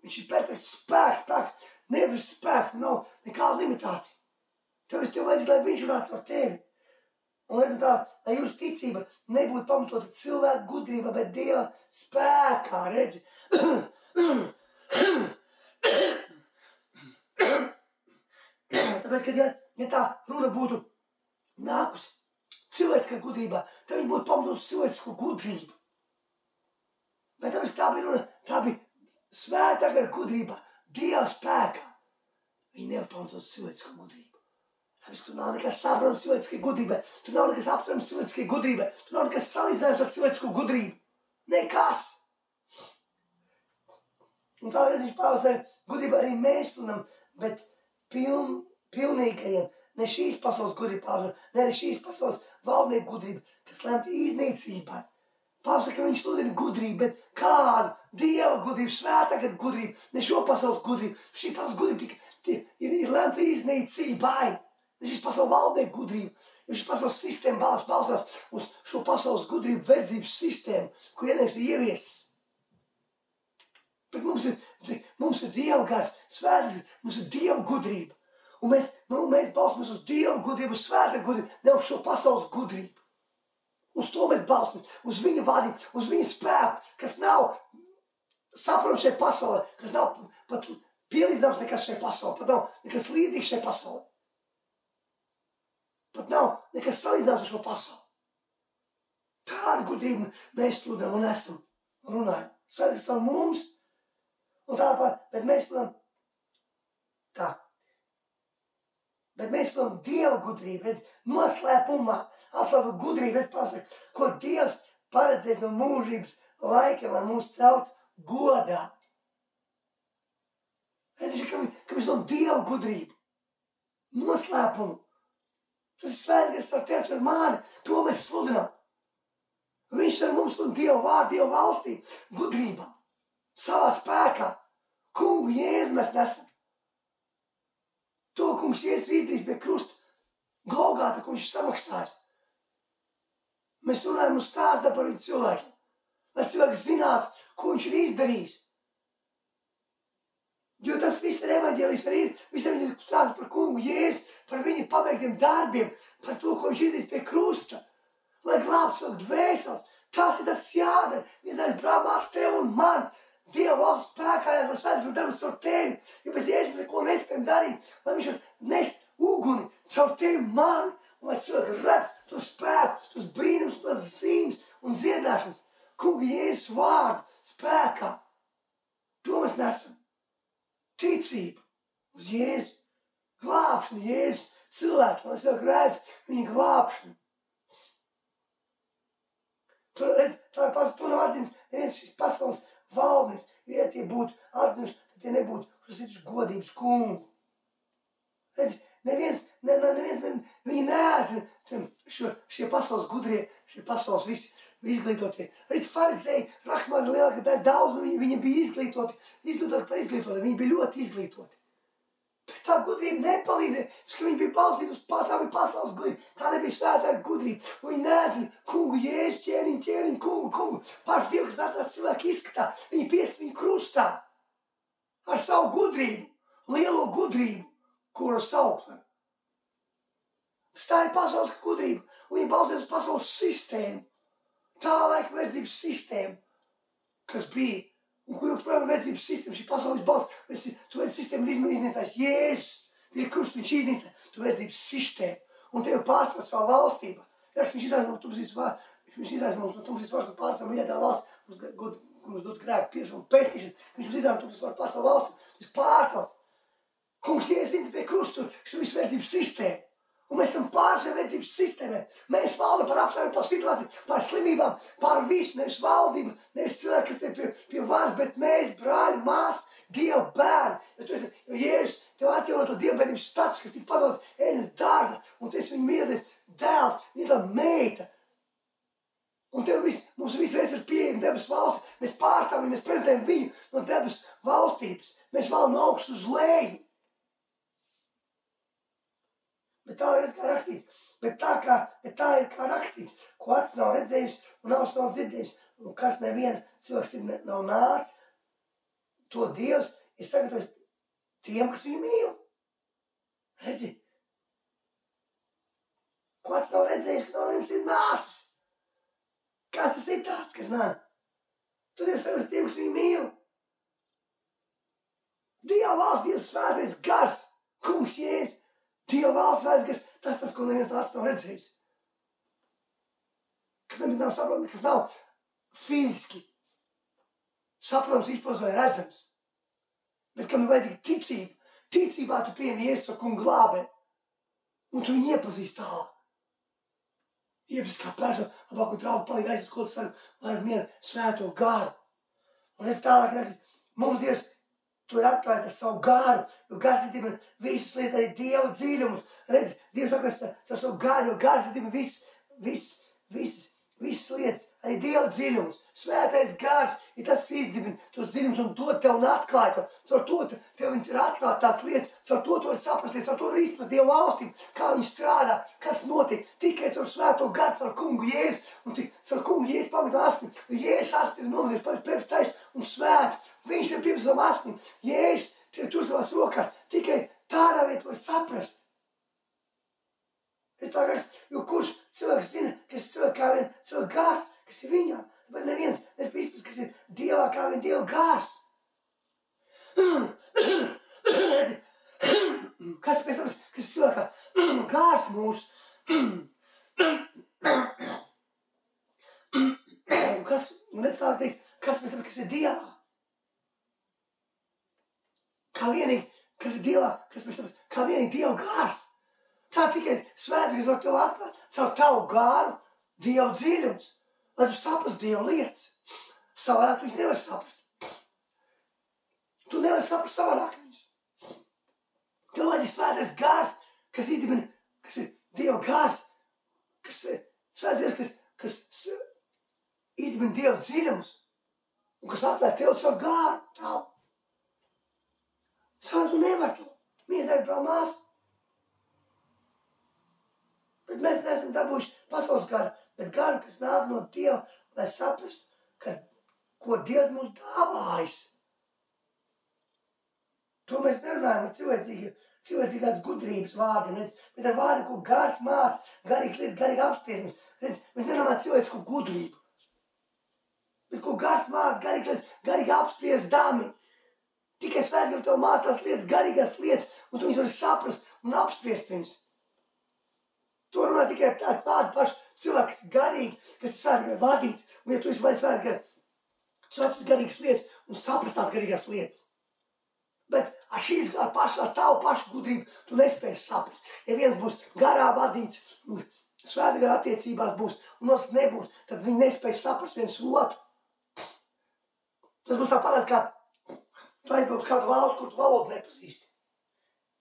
[SPEAKER 1] Viņš ir perfekts spēks, nevis spēks, nav nekāda limitācija. Tāpēc tev vajadzīgs, lai viņš runāts ar tevi. Un redz tā, lai jūsu ticība nebūtu pamatota cilvēka gudrība, bet Dieva spēkā, redzi. Tāpēc, kad ja tā runa būtu nākusi cilvēciskā gudrībā, tad viņi būtu pamatot cilvēcisko gudrību. Bet tāpēc tā bija runa, tā bija svētā gara gudrībā, Dieva spēkā. Viņi nevar pamatot cilvēcisko gudrību. Tāpēc tur nav nekas saprotams cilvēciskai gudrībai, tur nav nekas aptverams cilvēciskai gudrībai, tur nav nekas salīdzinājums ar cilvēcisko gudrību. Nekas! Un tā reiz viņš Pāvils gudrība arī mēs runam, bet pilnīgajiem. Ne šīs pasaules gudrība, ne arī šīs pasaules valdnieku gudrība, kas lemta iznīcībai. Pāvils saka, ka viņš sludina gudrību, bet kādu? Dieva gudrību, svētāka gudrību, ne šo pasaules gudrību. Šī pasaules gudrība ir lemta iznīcībai. Ne šīs pasaules valdnieku gudrību, jo šī pasaules sistēma balstās uz šo pasaules gudrību verdzības sistēmu, ko ieniegs ir ieviesis. Bet mums ir Dieva gars, svētais, mums ir Dieva gudrība. Un mēs balstamies uz Dieva gudrību, uz svētā gudrību, ne uz šo pasaules gudrību. Uz to mēs balstamies, uz viņa vadību, uz viņa spēku, kas nav saprotams šai pasaulē, kas nav pat pielīdzināms nekas šai pasaulē, pat nav nekas līdzīgs šai pasaulē. Pat nav nekas salīdzināms ar šo pasauli. Tādu gudrību mēs sludinām un esam runājam. Svētais ar mums, un tāpat, bet mēs sludinām tā. Bet mēs to Dieva gudrību, redz, noslēpumā, apslēpu gudrību, redz, pasaka, ko Dievs paredzēs no mūžības laikiem, lai mūs celt godā. Redz, ka mēs to Dieva gudrību, noslēpumu. Tas ir svētais gars ar tevi, ar mani, to mēs sludinām. Viņš ar mums sludina Dieva vārdu, Dieva valstību, gudrībā, savā spēkā. Kungu Jēzu mēs nesam. To, kungs Jēzus ir izdarījis pie krusta, Golgāta, ko viņš ir samaksājis. Mēs runājam un stāstām par viņu cilvēkiem. lai cilvēks zinātu, ko viņš ir izdarījis. Jo tas viss ir evaņģēlijs arī ir. Visam viņš ir stāsts par kungu Jēzu, par viņa paveiktiem darbiem, par to, ko viņš izdarīs pie krusta, lai glābtu cilvēku dvēseles. Tas ir tas, kas jādara. Viņš ir brāmās tev un man. Dieva valsts spēkā, lai svētīts par darbu caur tevi. Ja bez Jēzus neko nespējam darīt, lai viņš var nest uguni caur tevi man, un lai cilvēki redz to spēku, tos brīnums, tos zīmes un dziedināšanas. Kunga Jēzus vārdu spēkā. To mēs nesam. Ticība uz Jēzu, glābšanu Jēzus cilvēku, lai cilvēki redz viņa glābšanu. Tu redz, tā nav atzīmes, neviens šis pasaules valdnieks, ja tie būtu atzinuši, tad tie nebūtu uzsītuši godības kungu. Redz, neviens, viņi neatzina šie pasaules gudrie, šie pasaules visi izglītotie. Redz, farizēji, raksturmācīja lielākā daļa daudz, un viņi bija izglītoti par izglītoti, viņi bija ļoti izglītoti. Bet tā gudrība nepalīdzēja, ka viņi bija balstības tā bija pasaules gudrība, tā nebija svētā gudrība. Un viņi neatzina kungu Jēzu, ķēniņ, kungu. Pašu Dievu, kas tās cilvēki izskatā, viņi piest viņu krustā ar savu gudrību, lielo gudrību, kuru saukt var. Tā ir pasaules gudrība, un viņi balstības pasaules sistēmu. Tā laika vērtības sistēma, kas bija. Un kur joprojām vērtības sistēma, šī pasaules balsts, tu vērtības sistēma ir iznīcinājusi Jēzus, pie krusta viņš iznīcināja, tu vērtības sistēma, un tevi pārstāv savu valstībā. Viņš izrādās no tumsības vārds un pārstāv mīļātā valsts, kur mums dod grēku piešanu un pestīšanu, viņš mums izrādās no tumsības vārds pārstāv valstī, tas pārstāvs. Kungs Jēzus iznīca pie krusta, šo visu vērtības sistēmu. Un mēs esam pār šai vērtības sistēmai. Mēs valdam par apstākļiem, par situāciju, par slimībām, par visu, nevis valdību, nevis cilvēki, kas te pie varas, bet mēs, brāļi, māsas, Dieva bērni. Jo Jēzus tev atjauno to Dieva bērnības status, kas tika padots Ēdenes dārzā, un tu esi viņa mīļotais dēls, viņa tā meita. Un mums viss veids ir pieejami debesu valsti. Mēs pārstāvam, mēs prezentējam viņu no debesu valstības. Mēs valdam no augšas uz leju. Bet tā ir kā rakstīts, bet tā ir kā rakstīts, ko acis nav redzējuši un ausis nav dzirdējuši, un kas neviena cilvēks nav nācis, to Dievs ir sagatavojis tiem, kas viņu mīl. Redzi? Ko acis nav redzējuši, kas nav viens ir nācis. Kas tas ir tāds, kas nāk? Tu Dievs sagatavojis tiem, kas viņu mīl. Dieva valsts, Dievs svētais gars, kungs Jēzus. Dieva valsts aizgars, tas, ko neviens tāds nav redzējis. Kas nav saprotams, kas nav fiziski saprotams, izprotams vai redzams. Bet kam ir vajadzīga ticība. Ticībā tu pieņem Jēzus ar kungu glābē. Un tu viņu iepazīsti tālāk. Iepazīsti kā personu, labāko draugu palīgi aizies, ko tu sari, lai ar mieru svēto garu. Un redz tālāk rakstīt, mums Dievs tu ir atklājis ar savu garu, jo gars ir tīm visas lietas, arī Dieva dziļumus. Redz, Dievs atklājis ar savu garu, jo gars ir tīm visas lietas, arī Dieva dziļumus. Svētais gars ir tas, kas izdibina tos dziļumus un dod tev un atklāj to. Caur to tev viņš ir atklāt tās lietas, caur to var saprast, caur to var izprast Dieva valstīm, kā viņi strādā, kas notiek. Tikai caur svēto garu, caur kungu Jēzu, un caur kungu Jēzu pamatu asni. Jēzus asni ir nomadījis par perfektais un svētu. Viņš ir pirms savām asnīm. Jēzus tev tur savās rokās. Tikai tādā vietā var saprast. Jo kurš cilvēks zina, kas cilvēks kā vien cilvēks gars, kas ir viņā. Bet neviens nespēj izprast, kas ir Dievā kā vien Dieva gars. Kas pēc tam, kas ir cilvēkā gars mūsu. Un kas, un redz tā teiks, kas pēc tam, kas ir Dievā. Kā vienīgi, kas ir Dievā, kas pēc tam, kā vienīgi Dieva gars. Tā tikai svētīgs var tev atklāt savu tavu gāru, Dieva dziļums, lai tu saprast Dieva lietas. Savādāk tu viņus nevar saprast. Tu nevar saprast savādāk viņus. Tev vajag svētais gārs, kas izdibina, kas ir Dieva gārs, kas svētais, kas izdibina Dieva dziļums un kas atklāja tev savu gāru tavu. Savādāk tu nevar to. Mīdēļ, brāl, māsa. Bet mēs neesam dabūjuši pasaules garu, bet garu, kas nāk no Dieva, lai saprastu ko Dievs mums dāvājis. To mēs nerunājam ar cilvēcīgās gudrības vārdiem, bet ar vārdiem, ko gars māc, garīgs lietas, garīgi apspriesums. Mēs nerunājam ar cilvēcisku gudrību. Bet ko gars māc, garīgs lietas, garīgi apspriesdami. Tikai Svētais Gars tev māc tās lietas, garīgās lietas, un tu viņus vari saprast un apspriest viņus. To runā tikai tādu pašu cilvēku, kas garīgi, kas Svētā Gara vadīts. Un ja tu esi vadīts Svētā Gara, saprast garīgas lietas un saprast tās garīgās lietas. Bet ar tavu pašu gudrību tu nespēsi saprast. Ja viens būs garā vadīts, Svētā Gara attiecībās būs, un otrs nebūs, tad viņi nespēs saprast viens otru. Tas būs tāpat, kā tu aizbrauc kādu valsts, kur tu valodu nepazīsti.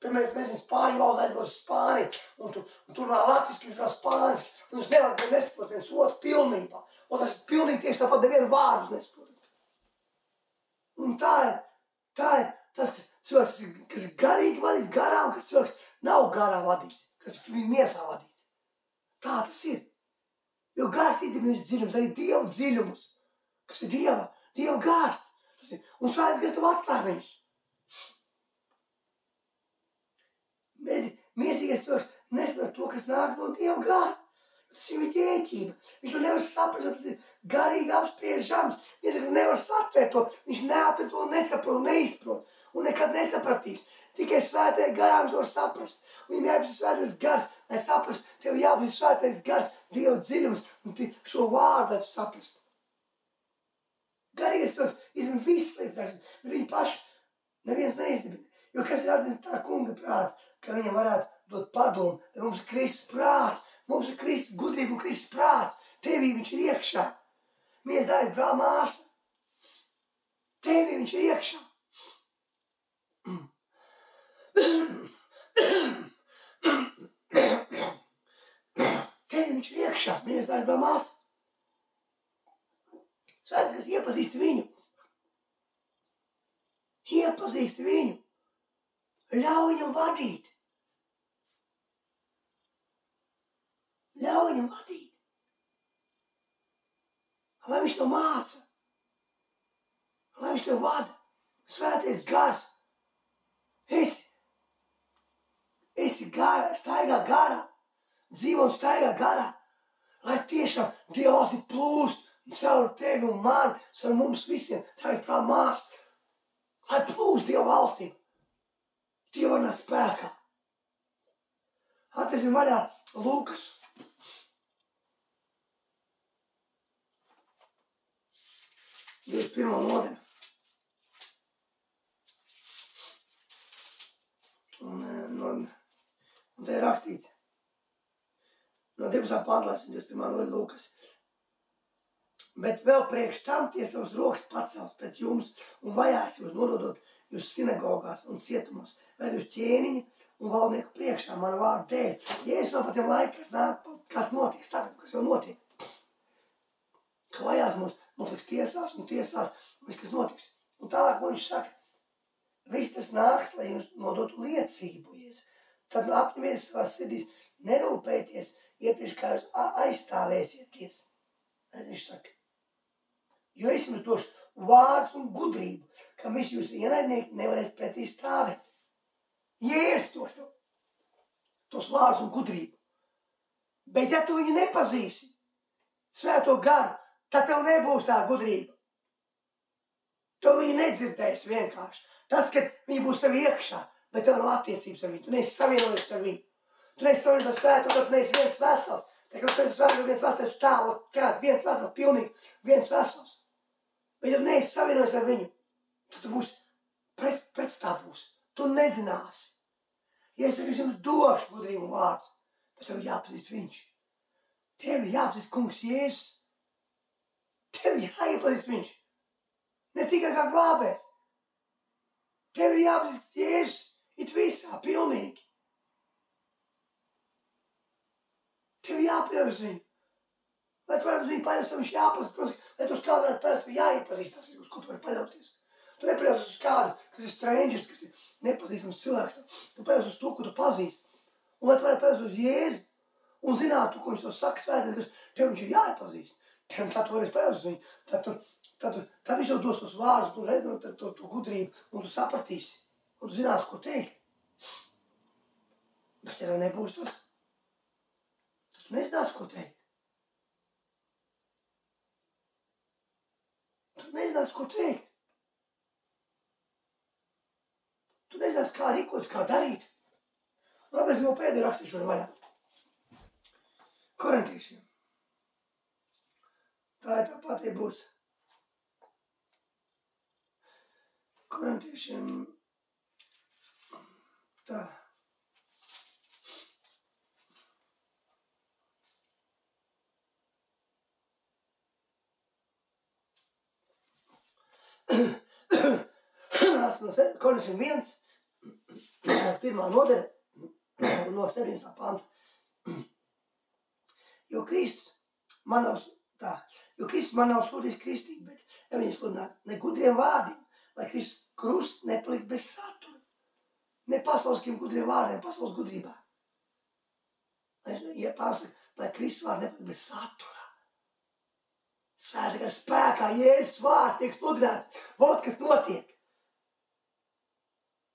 [SPEAKER 1] Piemēram, mēs spāņu valodu aizbrauc uz Spāniju, un tu runā latviski, viņš runā spāniski, un jūs nevarat nesaprot viens otru pilnībā. Un tas pilnīgi tieši tāpat nevienu vārdus nesaprot. Un tā ir tas, kas cilvēks, kas ir garīgi vadīts garā, un kas cilvēks nav garā vadīts, kas ir miesā vadīts. Tā tas ir. Jo gars ir viņus dziļums, arī Dieva dziļumus, kas ir Dieva gars. Un Svētais Gars tev atklāj viņus. Miesīgais cilvēks nesaprot to, kas nāk no Dieva gara. Tas ir viņa ķēķība. Viņš to nevar saprast, jo tas ir garīgi apspriežams. Miesīgais nevar satvērt to, viņš neaptver to, nesaprot un neizprot. Un nekad nesapratīs. Tikai Svētajā garā viņš var saprast. Un viņam jābūt Svētais Gars, lai saprast, tev jābūt Svētais Gars, Dieva dziļums, un šo vārdu, lai tu saprast. Garīgais cilvēks izmin visas lietas, bet viņu pašu neviens neizdibina. Jo kas ir atzīst tā kunga prāta, ka viņam varētu dot padomu, bet mums ir Kristus prāts, mums ir Kristus gudrība un Kristus prāts. Tevī viņš ir iekšā. Mies dājas brāl māsa. Tevī viņš ir iekšā. Tevī viņš ir iekšā. Mies dājas brāl māsa. Svētais Gars iepazīst viņu. Iepazīst viņu. Ļauj viņam vadīt. Ļauj viņam vadīt. Lai viņš to māca. Lai viņš to vada. Svētais Gars. Esi staigā garā. Dzīvo un staigā garā. Lai tiešām Dieva valstī plūst caur tevi un mani, caur mums visiem. Tā ir prāt māsa. Lai plūst Dieva valstīm. Dieva varnā spēkā. Atrasim vaļā Lūkas. Dievs pirmo nodaļu. Un te ir rakstīts. No 12. panta lasim 21. nodaļa Lūkas. Bet vēl priekš tam tie savus rokas pacels pret jums un vajās jūs nododot jūs sinagogās un cietumos, vai jūs ķēniņi un valdnieku priekšā manu vārdu dēļ. Jēzus no patiem laikiem, kas notiks tagad, kas jau notiek. Ka vajās mums liks tiesās un tiesās, viss, kas notiks. Un tālāk viņš saka, viss tas nāks, lai jums nodotu liecību. Tad apņemies savās sirdīs, nerūpēties, iepriekš kā jūs aizstāvēsieties. Viņš saka, jo es jums došu vārdus un gudrību, kam visi jūs ienaidnieki nevarēs pretī stāvēt. Jēzus tos vārdus un gudrību. Bet ja tu viņu nepazīsi, Svēto Garu, tad tev nebūs tā gudrība. Tu viņu nedzirdēsi vienkārši. Tas, ka viņi būs tev iekšā, bet tev nav attiecības ar viņu. Tu neesi savienojies ar viņu. Tu neesi savienojies ar Svēto Garu, tu neesi viens vesels. Tā kā Svēto Garu viens vesels, tā, viens vesels, pilnīgi viens vesels. Bet ja tu neesi savienojies ar viņu, tad tu būsi pretstāvus. Tu nezināsi. Ja es jums došu gudrību un vārdus, bet tev jāpazīst viņš. Tev jāpazīst kungs Jēzus. Tev jāiepazīst viņš. Ne tikai kā glābējs. Tev jāpazīst Jēzus it visā, pilnīgi. Tev jāpazīst viņu. Lai tu varētu uz viņu paļauties, tev viņš jāpazīst. Protams, lai tu uz kādu varētu paļauties, tev jāiepazīst tas, uz ko tu vari paļauties. Tu nepaļauties uz kādu, kas ir strangers, kas ir nepazīstams cilvēks. Tu paļauties uz to, ko tu pazīst. Un lai tu varētu paļauties uz Jēzu un zinātu, ko viņš to saka Svētais Gars, tev viņš ir jāiepazīst. Un tad tu vari spēlēt uz viņu. Tad viņš jau dos tos vārdus, tu redzi to gudrību, un tu sapratīsi. Un tu zinās, ko teikt. Bet ja nebūs tas, tad tu nezinās, ko teikt. Tu nezinās, ko teikt. Tu nezinās, kā rīkoties, kā darīt. Labi, es jau pēdējo rakstīšu vaļā. Korintiešiem. Tā ir tā pati būs. Korintiešiem. Tā. Korintiešiem 1, pirmā nodaļa, no 17. panta. Jo Kristus man nav sūtījis kristīt, bet viņu sludināt ne gudriem vārdiem, lai Kristus krusts nepalikt bez satura. Ne pasauliskiem gudriem vārdiem, pasaules gudrībā. Ja pārsaka, lai Kristus vārdi nepalikt bez satura. Svētā gara spēkā Jēzus vārds tiek sludināts. Vot, kas notiek.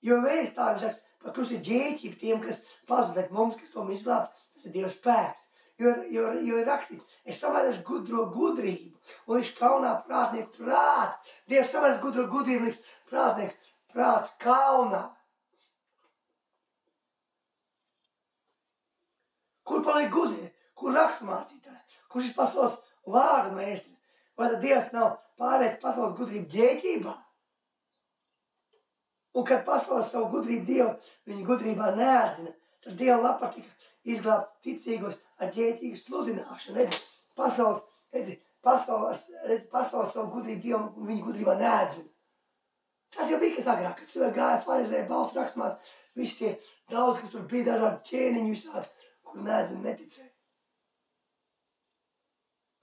[SPEAKER 1] Jo vēstāvis raksta par krustu ģēķību tiem, kas pazud, bet mums, kas tom izglābt, tas ir Dieva spēks. Jo ir rakstīts, es samērēšu gudro gudrību, un viņš kaunā prātnieku prātu. Dievs samērēšu gudro gudrību, līdz prātnieku prātu kaunā. Kur paliek gudrie? Kur raksturmācītāji? Kurš ir pasaules vārdu meistri? Vai tad Dievs nav pārvērtis pasaules gudrību ģēķībā? Un kad pasaules savu gudrību Dievu viņa gudrībā neatzina, tad Dievam patika izglābt ticīgos ar ģēķīgu sludināšanu. Pasaules savu gudrību Dievam viņa gudrībā neatzina. Tas jau bija kas agrāk, kad cilvēki gāja farizēji, balstu raksturmācītāji, visi tie daudz, kas tur bija dažādi ķēniņi visādi, kur neatzina, neticēja.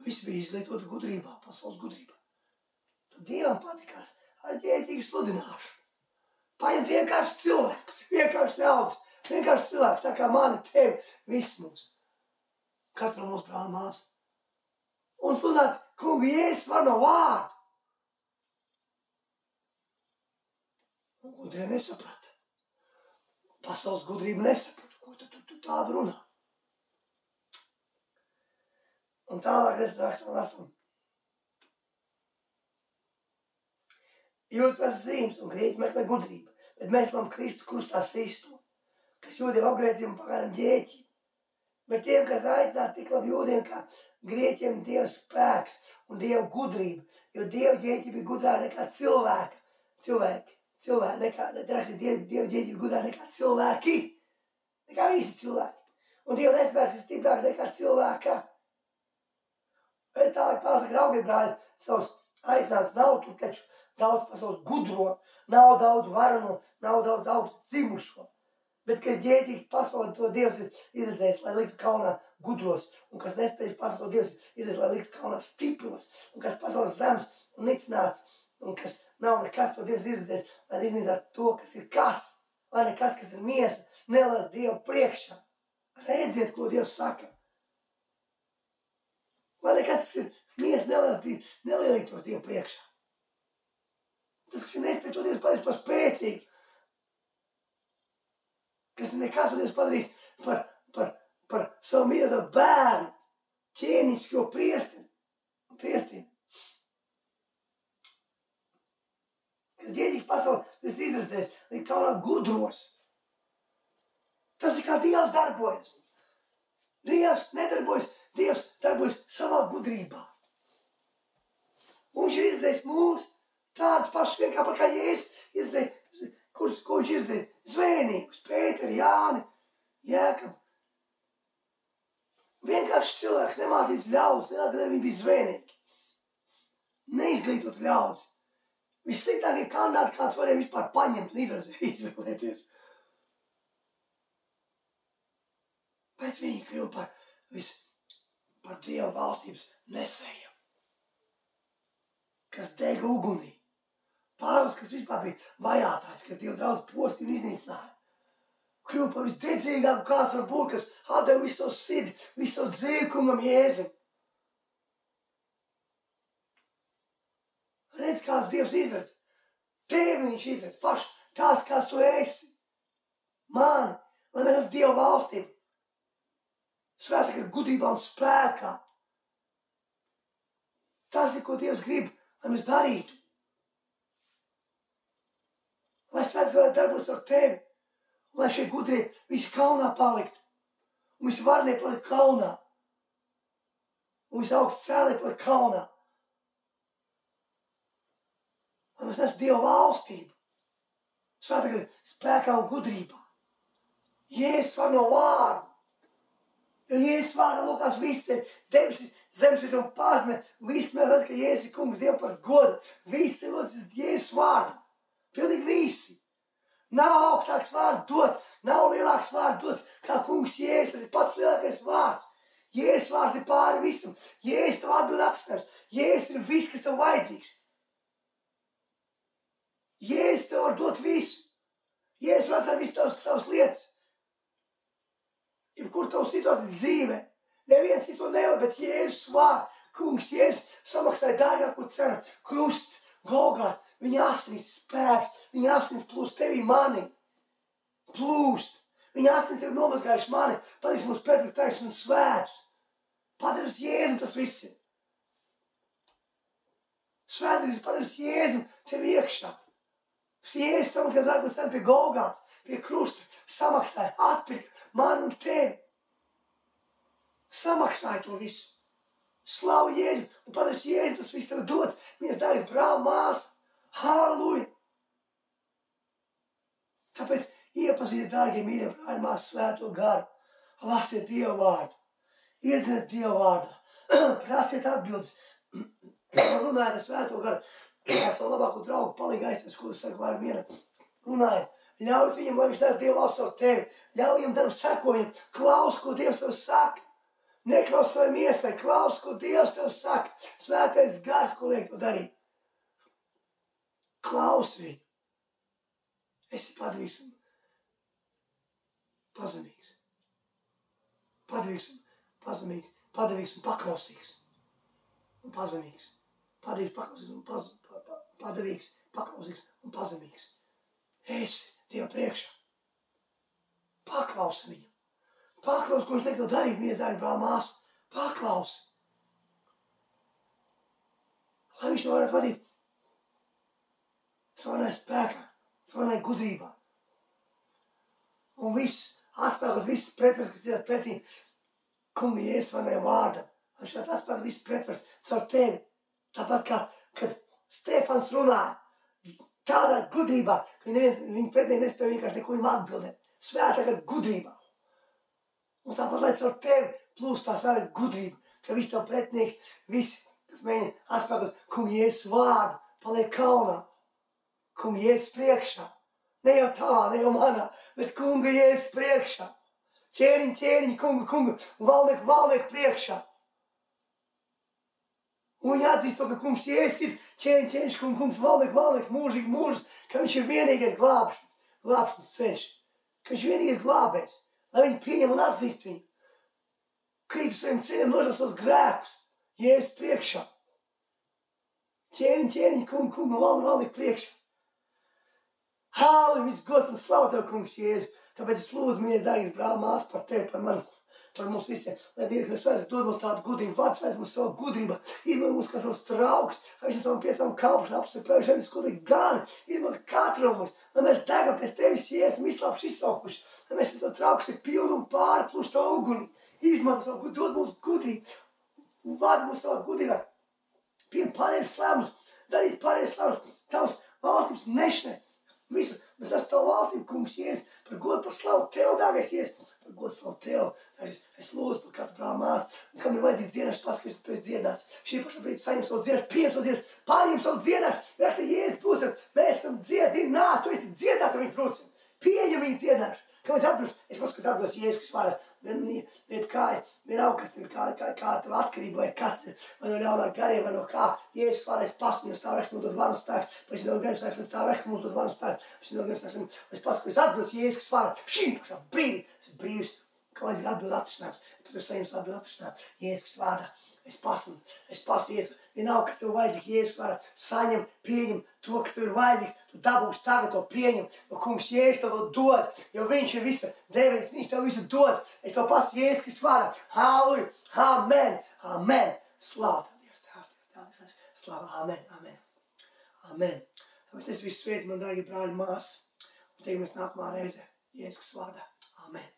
[SPEAKER 1] Visi bija izglītoti gudrībā, pasaules gudrībā. Tad Dievam patikās ar ģēķīgu sludināšanu. Paņemt vienkārši cilvēkus, vienkārši ļaudis, vienkārši cilvēkus, tā kā mani, tevi, viss mums. Katru mums brāl māsu. Un sludināt, kungu Jēzus var no vārdu. Un gudrie nesaprata. Pasaules gudrība nesaprata, ko tu tādu runā. Un tālāk rakstā lasam. Jūdi prasa zīmes un grieķi meklē gudrību, bet mēs lam Kristu krustā sisto, kas jūdiem apgrēcību un pagānam ģēķību. Bet tiem, kas aicināti tik labi jūdiem, kā grieķiem Dieva spēks un Dieva gudrība, jo Dieva ģēķība ir gudrā nekā cilvēki, Dieva ģēķība gudrā nekā cilvēki, nekā visi cilvēki. Un Dieva nespēks ir stiprāk nekā cilvēka. Bet tālāk pasaka, raugiet, brāļi, savus aicinātus nav tur taču daudz pasaules gudro, nav daudz varano, nav daudz augstu dzimušo. Bet, kas ģēķīgs pasauli, to Dievs ir izredzējis, lai liktu kaunā gudros, un kas nespējas pasauli, to Dievs ir izredzējis, lai liktu kaunā stipros, un kas pasaules zemes un nicināts, un kas nav nekas, to Dievs ir izredzējis, lai iznīcinātu to, kas ir kas, lai nekas, kas ir miesa, nelaiž Dievu priekšā. Redziet, ko Dievs saka. Lai nekas, kas ir miesa, nelielītos Dievu priekšā. Tas, kas ir nespēj, to Dievs padarīs par spēcīgu. Kas nekas, to Dievs padarīs par savu mīļoto bērnu, ķēnišķo priestiem. Kas ģēķīgi pasauli, Dievs izredzēs, līdz kaunā gudros. Tas ir kā Dievs darbojas. Dievs nedarbojas, Dievs darbojas savā gudrībā. Un viņš ir izredzējis mūs tādus pašus vienkārši kā Jēzus izredzēja, ko viņš izredzēja? Zvēnīgus, Pēteri, Jāni, Jēkabu. Vienkārši cilvēks nemācīts ļaudis, vienkārši viņi bija zvēnīgi. Neizglītot ļaudis. Vissliktākie kandidāti, kāds varēja vispār paņemt un izvēlēties. Bet viņi kļuva par Dieva valstības nesēju, kas dega ugunī. Pāvils, kas vispār bija vajātājs, kas Dieva draudz postīja un iznīcināja. Kļuva par visdedzīgāku, kāds var būt, kas atdeva visu savu sirdi, visu savu dzīvi kungam Jēzum. redz, kāds Dievs izredz. Tevi viņš izredz, paši tāds, kāds tu esi. Mani, lai mēs esam Dieva valstība. Svētāk ar gudrībā un spēkā. Tas ir, ko Dievs grib, lai mēs darītu. Lai svēts varētu darboties ar tevi. Un lai šie gudrie visi kaunā paliktu. Un visi varnie palikt kaunā. Un visi augsts cēlē palikt kaunā. Lai mēs esam Dieva valstība. Svētāk ar spēkā un gudrībā. Jēzus var no vārdu. Jo Jēzus vārdā lūkās visi debesis, zemes un pārzeme. Visi mēs redzam, ka Jēzus ir kungs, Dievu par godu. Visi lūdz Jēzus vārdā. Pilnīgi visi. Nav augstāks vārds dots, nav lielāks vārds dots, kā kungs Jēzus. Tas ir pats lielākais vārds. Jēzus vārds ir pāri visam. Jēzus tev atbild atrisinājums. Jēzus ir viss, kas tev vajadzīgs. Jēzus tev var dot visu. Jēzus var atstāt visu tavas lietas. Jebkur tavu situāciju dzīvē. Neviens cits to nevar, bet Jēzus vārds. Kungs Jēzus samaksāja dārgāko cenu. Krusts. Golgāt, viņa asinis spēks, viņa asinis plūst tevī mani. Plūst. Viņa asinis tevi nomazgājuši mani. Padarīs mums perfektu taisnu un svētus. Padarīs Jēzum tas viss ir. Svētības padarīs Jēzum tevi iekšā. Jēzus samaksāja dārgo cenu pie Golgāts, pie krusta. Samaksāja, atpirka mani un tevi. Samaksāja to visu. Slavu Jēzu un padarīs Jēzu, tas viss tev dots. Viens dārgs brāl, māsa. Halleluja! Tāpēc iepazīties, dārgie mīļie brāļi, māsas, svēto garu. Lasiet Dieva vārdu. Iedziniet Dieva vārdā. Prasiet atbildes. Runājiet ar svēto garu. Ar savu labāko draugu palīgi aizties, ko es saku vairs viena. Runājiet. Ļaujiet viņam, lai viņš nes Dievu valsts ar tevi. Ļauj viņam darbu seko viņam. Klaus, ko Dievs tev saka. Neklaus savai miesai, klaus, ko Dievs tev saka. Svētais gars, ko liek to darīt. Klaus viņu. Esi padevīgs un pazemīgs. Padevīgs un pazemīgs. Padevīgs un paklausīgs. Un pazemīgs. Padevīgs, paklausīgs un padevīgs, paklausīgs un pazemīgs. Esi Dieva priekšā. Paklausi viņam. Paklausi, ko viņš liek tev darīt, miezāļi, brāl, māsa. Paklausi. Lai viņš to varētu vadīt savanai spēkā, savanai gudrībā. Un viss, atspēkot visas pretvers, kas ir pretī kunga Jēzus vanai vārdam. Lai viņš varētu atspēkot visas pretvers caur tevi. Tāpat kā, kad Stefans runāja, tādā gudrībā, ka viņa pretinieki nespēja vienkārši neko viņam atbildēt. Svētākā gudrībā. Un tāpat, lai caur tevi plūst tā svētā gudrība, ka visi tev pretinieki, visi, kas mēģina atspēkot kunga Jēzus vārdu, paliek kaunā. Kunga Jēzus priekšā. Ne jau tavā, ne jau manā, bet kunga Jēzus priekšā. Ķēniņ, kunga, valnieku priekšā. Un viņi atzīst to, ka kungs Jēzus ir ķēniņš, kungs, valnieks, mūžs, ka viņš ir vienīgais glābšanas ceļš, ka viņš ir vienīgais glābējs, lai viņi pieņem un atzīst viņu. Krīt uz saviem ceļiem, nožēl savus grēkus, Jēzus priekšā. Ķēniņ, kunga, valnieku priekšā. Halleluja, viss gods un slavu tev, kungs Jēzu. Tāpēc es lūdzu, mīļie, dārgais brāl, māsa, par tevi, par mani. Par mums visiem, lai Dievs ir svēts, dod mums tādu gudrību, vārds svēts mums savu gudrību, izmanto mums kā savus trauks, lai viņš savam piecām kalpošanām apsveļ, šeit skudīgi gani, izmanto katru mums, lai mēs degam pēc tevis, Jēzus, izslāpši izsaukuši, lai mēs to trauks ir pilnu un pārplūst to uguni, izmanto savu gudrību, dod mums gudrību, un vārdi mums savā gudrībā, pieņem pareizes lēmumus, darīt pareizes lēmumus, tavas valstības nešanai, visu, mēs esam tavu valstību, kungs Jēzus, par godu, par slavu tev, dārgais Jēzus, par godu slavu tev. Es lūdzu par katru brāli māsu, kam ir vajadzīgi dziedāšanas paskatīt, tu esi dziedāts. Šī paša brīdī saņem savu dziedāšanu, pieņem savu dziedāšanu, pārņem savu dziedāšanu, raksta Jēzus brūcam, mēs esam dziedināti, tu esi dziedāts ar viņu brūcam. Pieņem viņu dziedāšanu. Kā mēs atbilst, es paskatu atbilst Jēzus, kas vārā, vien kāja, vienalga, kas tev kā tev atkarība, vai kas ir, vai no ļaunā gariem, vai no kā. Jēzus vārā es paskatu, jo stāv raksta, mums dod varu spēks, pēc no gariem sāks, stāv raksta, mums dod varu spēks, pēc no gariem sāks, es paskatu, es atbilst Jēzus, kas vārā, šī pašā brīvi, es brīvs, kā vajadzīgi atbild atrisinājums, bet tu saņems atbild atrisinājums, Jēzus, kas vārdā, Es pasu Jēzus. Vienalga, kas tev vajadzīgs, Jēzus vārdā. Saņem, pieņem to, kas tev ir vajadzīgs. Tu dabūsi tagad to pieņem. Jo kungs Jēzus tev to dod. Jo viņš ir visa devējs. Viņš tev visu dod. Es to pasu Jēzus, kas vārdā. Halleluja. Amen. Amen. Slāv tev, Dievs. Tēvs. Slāv. Amen. Amen. Amen. Tāpēc es visu sveitu, man dārgie brāļi māsas. Un teikam mēs nākamā reize Jēzus vārdā. Amen.